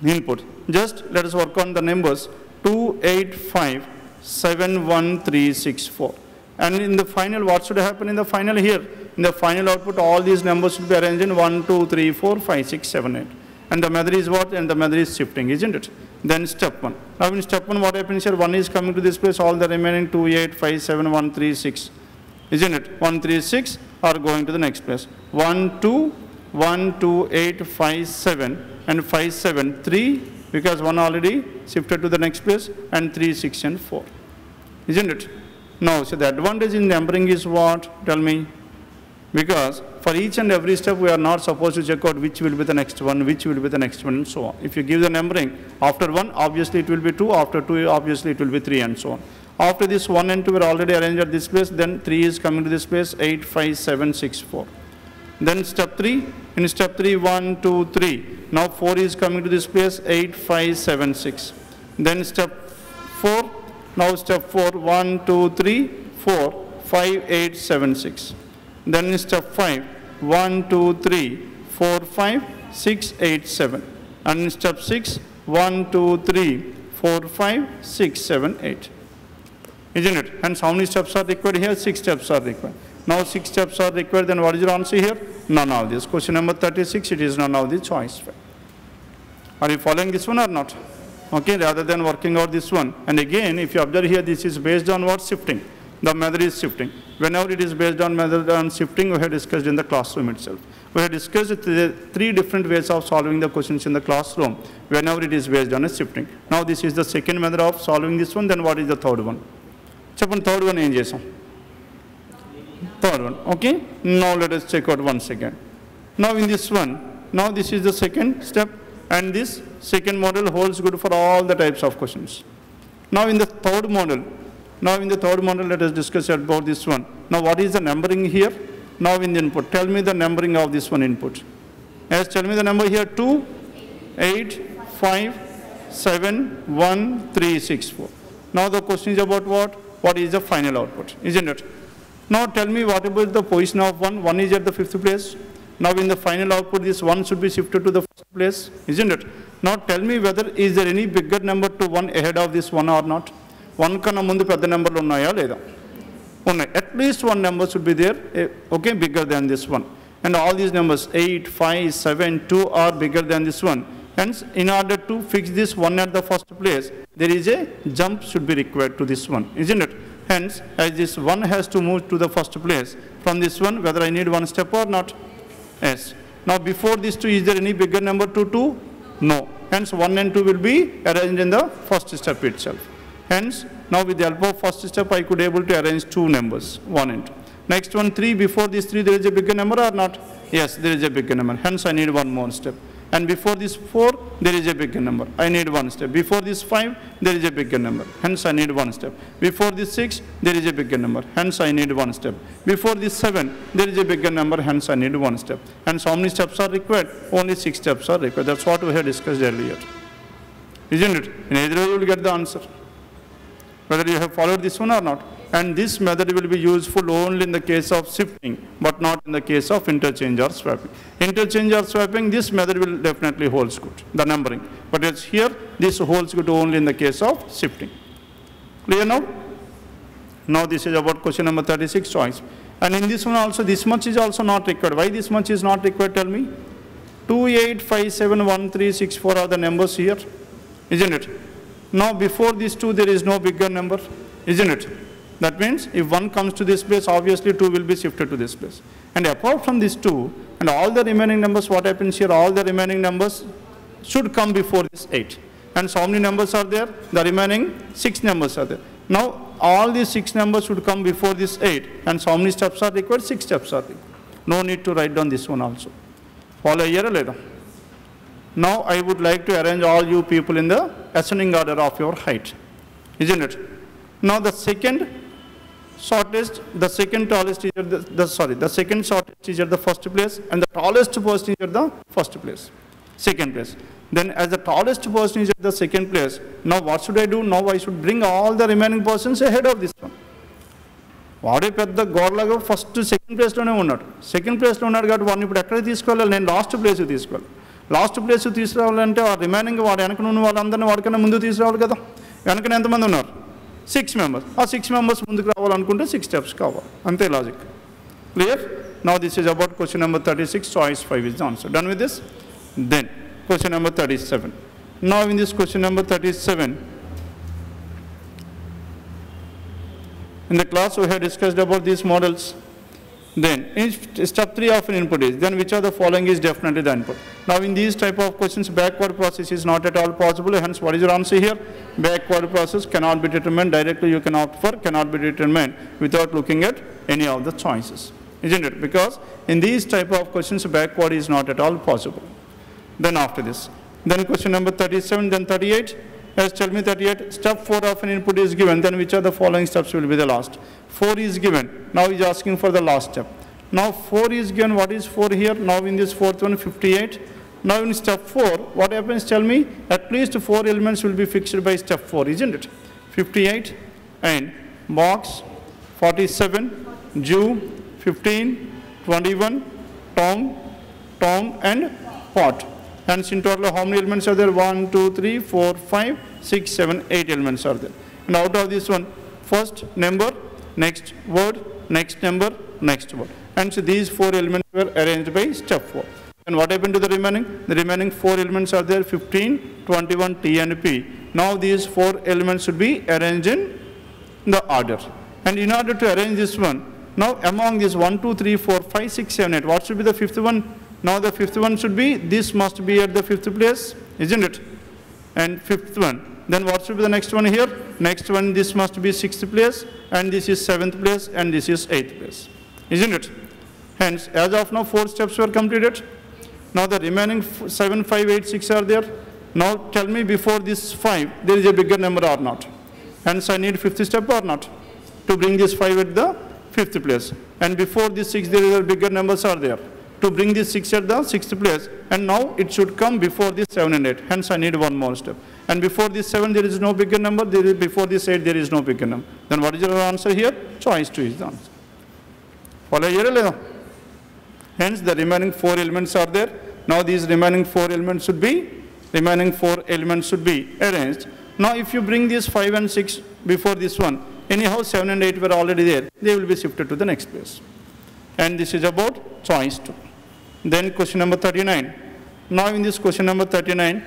Input. Just let us work on the numbers 2, 8, 5, 7, 1, 3, 6, 4. And in the final, what should happen in the final here? In the final output, all these numbers should be arranged in 1, 2, 3, 4, 5, 6, 7, 8. And the method is what? And the method is shifting, isn't it? Then step 1. Now in step 1, what happens here? 1 is coming to this place, all the remaining 2, 8, 5, 7, 1, 3, 6. Isn't it? 1, 3, 6 are going to the next place. 1, 2, 1, 2, 8, 5, 7, and 5, 7, 3, because 1 already shifted to the next place, and 3, 6, and 4. Isn't it? Now, so the advantage in numbering is what? Tell me. Because for each and every step, we are not supposed to check out which will be the next one, which will be the next one, and so on. If you give the numbering, after 1, obviously it will be 2, after 2, obviously it will be 3, and so on. After this 1 and 2 were already arranged at this place, then 3 is coming to this place, 8, 5, 7, 6, 4. Then step 3, in step 3, 1, 2, 3. Now 4 is coming to this place, 8, 5, 7, 6. Then step 4, now step 4, 1, 2, 3, 4, 5, 8, 7, 6. Then in step 5, 1, 2, 3, 4, 5, 6, 8, 7. And in step 6, 1, 2, 3, 4, 5, 6, 7, 8. Isn't it? Hence, how many steps are required here? 6 steps are required. Now 6 steps are required, then what is your answer here? None of this. Question number 36, it is none of the choice. Are you following this one or not? Okay, rather than working out this one. And again, if you observe here, this is based on what? Shifting. The method is shifting. Whenever it is based on method on shifting, we have discussed in the classroom itself. We have discussed 3 different ways of solving the questions in the classroom whenever it is based on a shifting. Now this is the second method of solving this one, then what is the third one? Chapter third one em chesam. Third one, okay? Now let us check out once again. Now in this one, now this is the second step, and this second model holds good for all the types of questions. Now in the third model, let us discuss about this one. Now what is the numbering here? Now in the input, tell me the numbering of this one input. Yes, tell me the number here, 2, 8, 5, 7, 1, 3, 6, 4. Now the question is about what? What is the final output, isn't it? Now tell me what about the position of 1? 1 is at the 5th place. Now in the final output, this 1 should be shifted to the 1st place, isn't it? Now tell me whether is there any bigger number to 1 ahead of this 1 or not? 1 kanna mundu pedda number lu unnaya leda? Unnai. At least 1 number should be there, okay, bigger than this one. And all these numbers 8, 5, 7, 2 are bigger than this one. Hence, in order to fix this 1 at the 1st place, there is a jump should be required to this one, isn't it? Hence, as this 1 has to move to the 1st place, from this one, whether I need 1 step or not? Yes. Now, before this 2, is there any bigger number to 2? No. Hence, 1 and 2 will be arranged in the 1st step itself. Hence, now with the help of 1st step, I could able to arrange 2 numbers, 1 and 2. Next one, 3, before this 3, there is a bigger number or not? Yes, there is a bigger number. Hence, I need 1 more step. And before this 4, there is a bigger number. I need 1 step. Before this 5, there is a bigger number. Hence, I need 1 step. Before this 6, there is a bigger number. Hence, I need 1 step. Before this 7, there is a bigger number. Hence, I need 1 step. And so, how many steps are required? Only 6 steps are required. That's what we have discussed earlier. Isn't it? In either way, you will get the answer, whether you have followed this one or not. And this method will be useful only in the case of shifting, but not in the case of interchange or swapping. Interchange or swapping, this method will definitely holds good, the numbering. But it's here, this holds good only in the case of shifting. Clear now? Now this is about question number 36, choice. And in this one also, this much is also not required. Why this much is not required, tell me? 2, 8, 5, 7, 1, 3, 6, 4 are the numbers here, isn't it? Now before these 2, there is no bigger number, isn't it? That means if 1 comes to this place, obviously 2 will be shifted to this place. And apart from these 2, and all the remaining numbers, what happens here, all the remaining numbers should come before this 8. And so how many numbers are there? The remaining 6 numbers are there. Now all these 6 numbers should come before this 8. And so how many steps are required? 6 steps are required. No need to write down this one also. Follow here or later. Now I would like to arrange all you people in the ascending order of your height, isn't it? Now the second shortest, the second tallest is at the second shortest is at the 1st place, and the tallest person is at the 1st place, 2nd place. Then as the tallest person is at the 2nd place, now what should I do? Now I should bring all the remaining persons ahead of this one. వాడే పెద్ద గోడలాగా first 2nd ప్లేస్లోనే ఉన్నాడు. 2nd ప్లేస్లో ఉన్నాడు కాబట్టి వాడిని ఇప్పుడు ఎక్కడ తీసుకోవాలి? నేను లాస్ట్ ప్లేస్ తీసుకోవాలి. లాస్ట్ ప్లేస్ తీసుకురావాలంటే ఆ రిమైనింగ్ వాడు వెనక ఉన్న వాళ్ళందరినీ వాడికన్నా ముందు తీసుకురావాలి కదా. వెనకన ఎంతమంది ఉన్నారు? 6 members. ఆ 6 members ముందుకు రావాలనుకుంటే 6 steps కావాలి. అంతే logic. Clear? Now this is about question number 36, choice 5 is the answer. Done with this? Then question number 37. Now in this question number 37, in the class we have discussed about these models. Then in step 3 of an input is, then which of the following is definitely the input? Now in these type of questions, backward process is not at all possible. Hence, what is your answer here? Backward process cannot be determined directly. You can opt for cannot be determined without looking at any of the choices, isn't it? Because in these type of questions, backward is not at all possible. Then after this, then question number 37, then 38. As tell me 38, step 4 of an input is given, then which of the following steps will be the last? 4 is given, now he's asking for the last step. Now 4 is given, what is 4 here? Now in this fourth one, 58. Now in step 4, what happens, tell me, at least 4 elements will be fixed by step 4, isn't it? 58 and box, 47, Jew, 15, 21, Tom and pot. Hence in total how many elements are there? 1, 2, 3, 4, 5, 6, 7, 8 elements are there. And out of this one, first number, next word, next number, next word. And so these 4 elements were arranged by step 4. And what happened to the remaining? The remaining 4 elements are there, 15, 21, T and P. Now these 4 elements should be arranged in the order. And in order to arrange this one, now among these 1, 2, 3, 4, 5, 6, 7, 8, what should be the 5th one? Now the 5th one should be, this must be at the 5th place, isn't it? And 5th one. Then what should be the next one here? Next one, this must be 6th place, and this is 7th place, and this is 8th place, isn't it? Hence, as of now, 4 steps were completed. Now the remaining 7, 5, 8, 6 are there. Now tell me before this 5, there is a bigger number or not. Hence, I need 5th step or not to bring this 5 at the 5th place. And before this 6, there is a bigger numbers are there to bring this 6 at the 6th place. And now it should come before this 7 and 8. Hence, I need one more step. And before this 7, there is no bigger number. Before this 8, there is no bigger number. Then what is your answer here? Choice 2 is the answer. Follow here? Hence, the remaining 4 elements are there. Now these remaining 4 elements should be arranged. Now if you bring these 5 and 6 before this one, anyhow 7 and 8 were already there. They will be shifted to the next place. And this is about choice 2. Then question number 39. Now in this question number 39,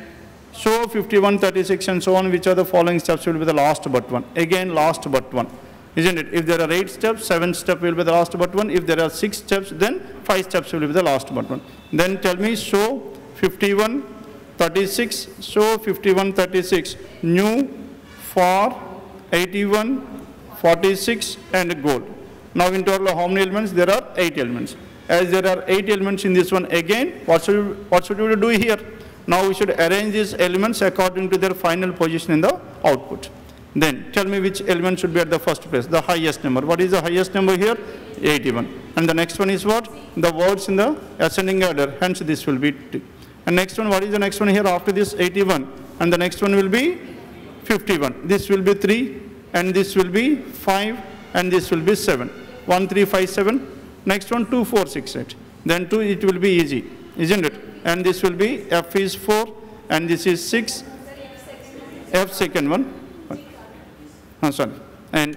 show 51, 36 and so on, which are the following steps will be the last but one. Again, last but one. Isn't it? If there are 8 steps, 7 steps will be the last but one. If there are 6 steps, then 5 steps will be the last but one. Then tell me, show 51, 36, show 51, 36, new, for, 81, 46 and gold. Now in total how many elements? There are 8 elements. As there are 8 elements in this one, again, what should we do here? Now we should arrange these elements according to their final position in the output. Then tell me which element should be at the first place, the highest number. What is the highest number here? 81. And the next one is what? The words in the ascending order. Hence this will be T. And next one, what is the next one here after this? 81. And the next one will be 51. This will be 3 and this will be 5 and this will be 7. 1, 3, 5, 7. Next one 2, 4, 6, 8. Then 2, it will be easy, isn't it? And this will be F is 4 and this is 6. F second one. Sorry. And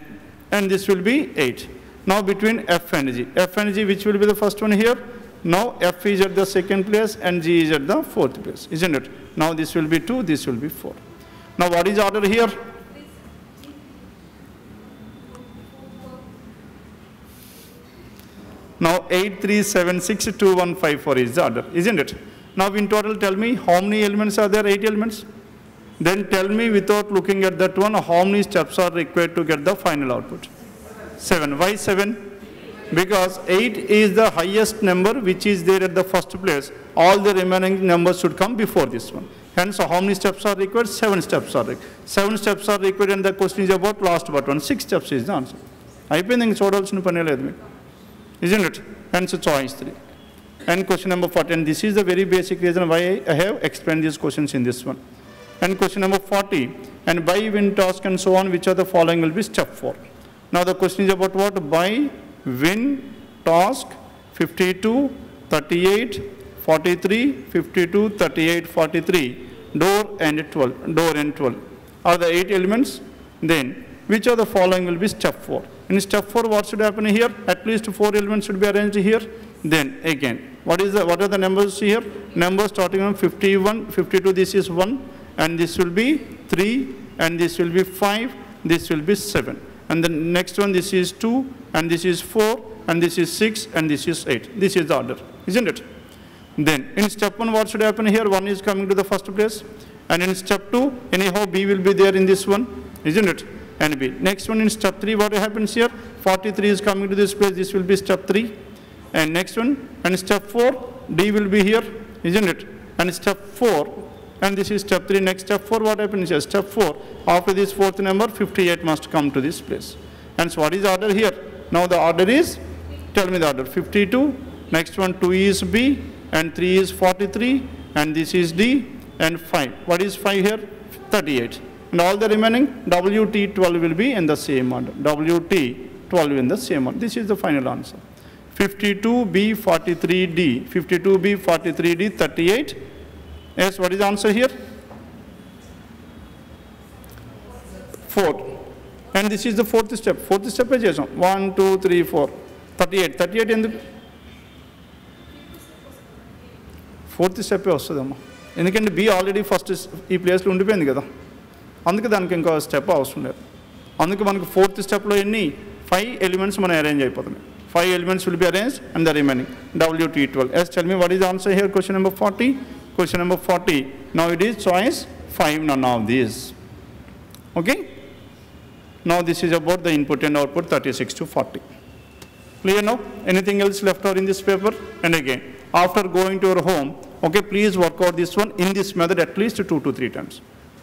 this will be 8. Now between F and G. F and G, which will be the first one here? Now F is at the second place and G is at the fourth place, isn't it? Now this will be 2, this will be 4. Now what is order here? Now 8, 3, 7, 6, 2, 1, 5, 4 is the order, isn't it? Now in total tell me how many elements are there? 8 elements. Then tell me without looking at that one, how many steps are required to get the final output? 7. Why 7? Because 8 is the highest number which is there at the first place. All the remaining numbers should come before this one. Hence, how many steps are required? 7 steps are required. 7 steps are required and the question is about last but one. 6 steps is the answer. Isn't it? Hence, choice 3. And question number 40. And this is the very basic reason why I have explained these questions in this one. And question number 40, and by, win, task and so on, which are the following will be step 4. Now the question is about what? By, win, task, 52, 38, 43, 52, 38, 43, door and 12 are the 8 elements. Then which of the following will be step 4? In step 4, what should happen here? At least 4 elements should be arranged here. Then again, what are the numbers here? Numbers starting from 51, 52, this is 1. And this will be 3, and this will be 5, this will be 7. And the next one, this is 2, and this is 4, and this is 6, and this is 8. This is the order, isn't it? Then in step 1, what should happen here? 1 is coming to the first place. And in step 2, anyhow, B will be there in this one, isn't it? And B. Next one in step 3, what happens here? 43 is coming to this place, this will be step 3. And next one, and step 4, D will be here, isn't it? And step 4, and this is step 3. Next step 4, what happens here? Step 4, after this fourth number, 58 must come to this place. And so what is the order here? Now the order is, tell me the order, 52, next one 2 is B, and 3 is 43, and this is D, and 5. What is 5 here? 38. And all the remaining WT12 will be in the same order. WT12 in the same order. This is the final answer. 52B, 43D, 52B, 43D, 38. Yes, what is the answer here? 4. And this is the fourth step. Fourth step is 1, 2, 3, 4. 38. 38 in the fourth step వస్తుందమ్మా. ఎందుకంటే B already first ఈ ప్లేస్లో ఉండిపోయింది కదా, అందుకే దానికి ఇంకో step అవసరం లేదు. అందుకే మనకు ఫోర్త్ స్టెప్లో ఎన్ని 5 ఎలిమెంట్స్ మనం అరేంజ్ అయిపోతుంది. 5 elements will be arranged and the remaining WT12. Yes, tell me what is the answer here? Question number 40. Question number 40. Now it is choice 5, none of these. Okay. Now this is about the input and output 36 to 40. Clear now? Anything else left out in this paper? And again, after going to your home, okay, please work out this one in this method at least 2 to 3 times.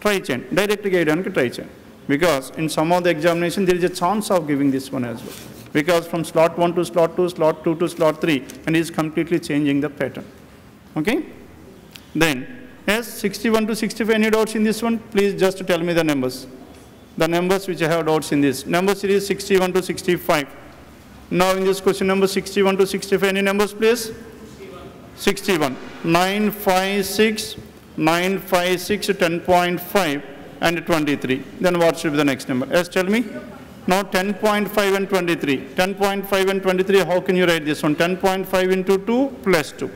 Try chain. Direct guide try chain. Because in some of the examination there is a chance of giving this one as well. Because from slot 1 to slot 2, slot 2 to slot 3, and is completely changing the pattern. Okay? Then, yes, 61 to 65, any doubts in this one? Please just tell me the numbers. The numbers which I have doubts in this. Number series 61 to 65. Now in this question number 61 to 65, any numbers please? 61. 956, 956, 10.5 and 23. Then what should be the next number? Yes, tell me. Now 10.5 and 23. 10.5 and 23, how can you write this one? 10.5 into 2 plus 2.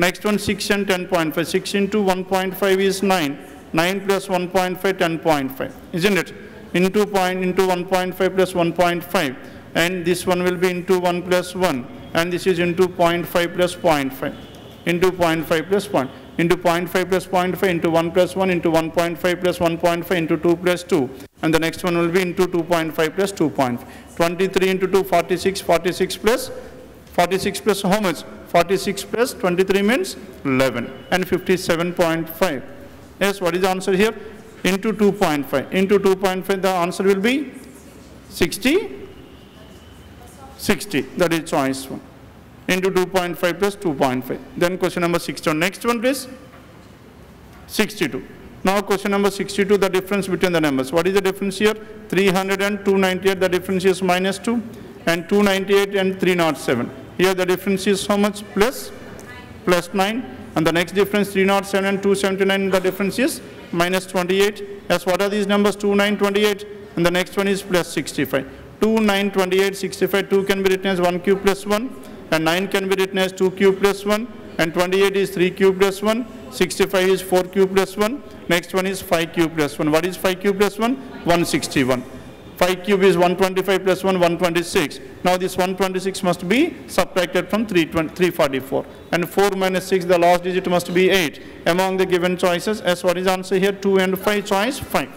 Next one 6 and 10.5. 6 into 1.5 is 9. 9 plus 1.5, 10.5. Isn't it? Into 1.5 plus 1.5. And this one will be into 1 plus 1. And this is into 0.5 plus 0.5. Into 0.5 plus 0. Into 0.5 plus 0.5 into 1 plus 1 into 1.5 plus 1.5 into 2 plus 2. And the next one will be into 2.5 plus 2.5. 23 into 2, 46, 46 plus how much? 46 plus 23 means 11 and 57.5. Yes, what is the answer here? Into 2.5. Into 2.5, the answer will be 60. 60, that is choice 1. Into 2.5 plus 2.5. Then question number 61. Next one please. 62. Now question number 62, the difference between the numbers. What is the difference here? 300 and 298, the difference is minus 2. And 298 and 307. Here the difference is how much? Plus 9. And the next difference 307 and 279, the difference is minus 28. As what are these numbers? 2, 9, 28. And the next one is plus 65. 2, 9, 28, 65. 2 can be written as 1 cube plus 1. And 9 can be written as 2 cube plus 1. And 28 is 3 cube plus 1. 65 is 4 cube plus 1. Next one is 5 cube plus 1. What is 5 cube plus 1? 161. 5 cube is 125 plus 1, 126. Now this 126 must be subtracted from 344. And 4 minus 6, the last digit must be 8. Among the given choices, as what is the answer here? 2 and 5, choice 5.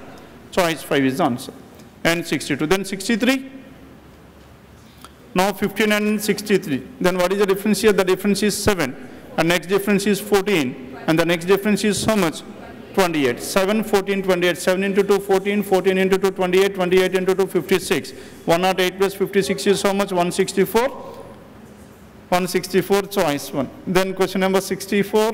Choice 5 is the answer. And 62. Then 63. Now 15 and 63. Then what is the difference here? The difference is 7. And next difference is 14. And the next difference is how much? 28. 7, 14, 28. 7 into 2, 14. 14 into 2, 28. 28 into 2, 56. 108 plus 56 is how much? 164. 164, choice 1. Then question number 64.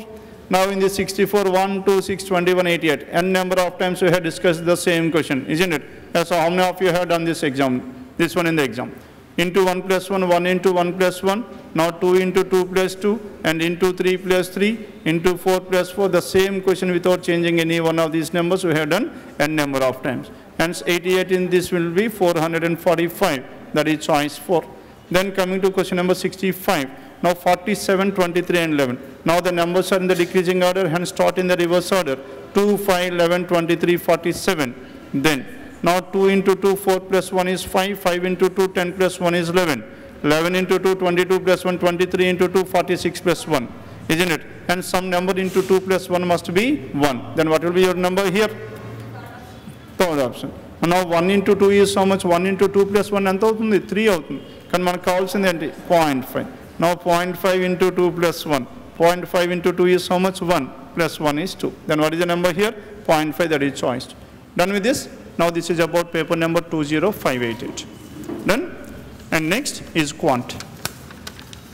Now in this 64, 1, 2, 6, 21, 88. N number of times we have discussed the same question, isn't it? So how many of you have done this exam? This one in the exam. Into 1 plus 1, 1 into 1 plus 1, now 2 into 2 plus 2, and into 3 plus 3, into 4 plus 4, the same question without changing any one of these numbers we have done n number of times. Hence 88 in this will be 445, that is choice 4. Then coming to question number 65, now 47, 23 and 11. Now the numbers are in the decreasing order, hence start in the reverse order, 2, 5, 11, 23, 47. Then now 2 into 2, 4 plus 1 is 5, 5 into 2, 10 plus 1 is 11, 11 into 2, 22 plus 1, 23 into 2, 46 plus 1, isn't it? And some number into 2 plus 1 must be 1. Then what will be your number here? Third option. Now 1 into 2 is how much? 1 into 2 plus 1 anta avutundi? 3 avutundi. Kan manaku kavalsindi enti 0.5. Now 0.5 into 2 plus 1. 0.5 into 2 is how much? 1. plus 1 is 2. Then what is the number here? 0.5, that is choiced. Done with this? Now this is about paper number 20588. Done? And next is Quant.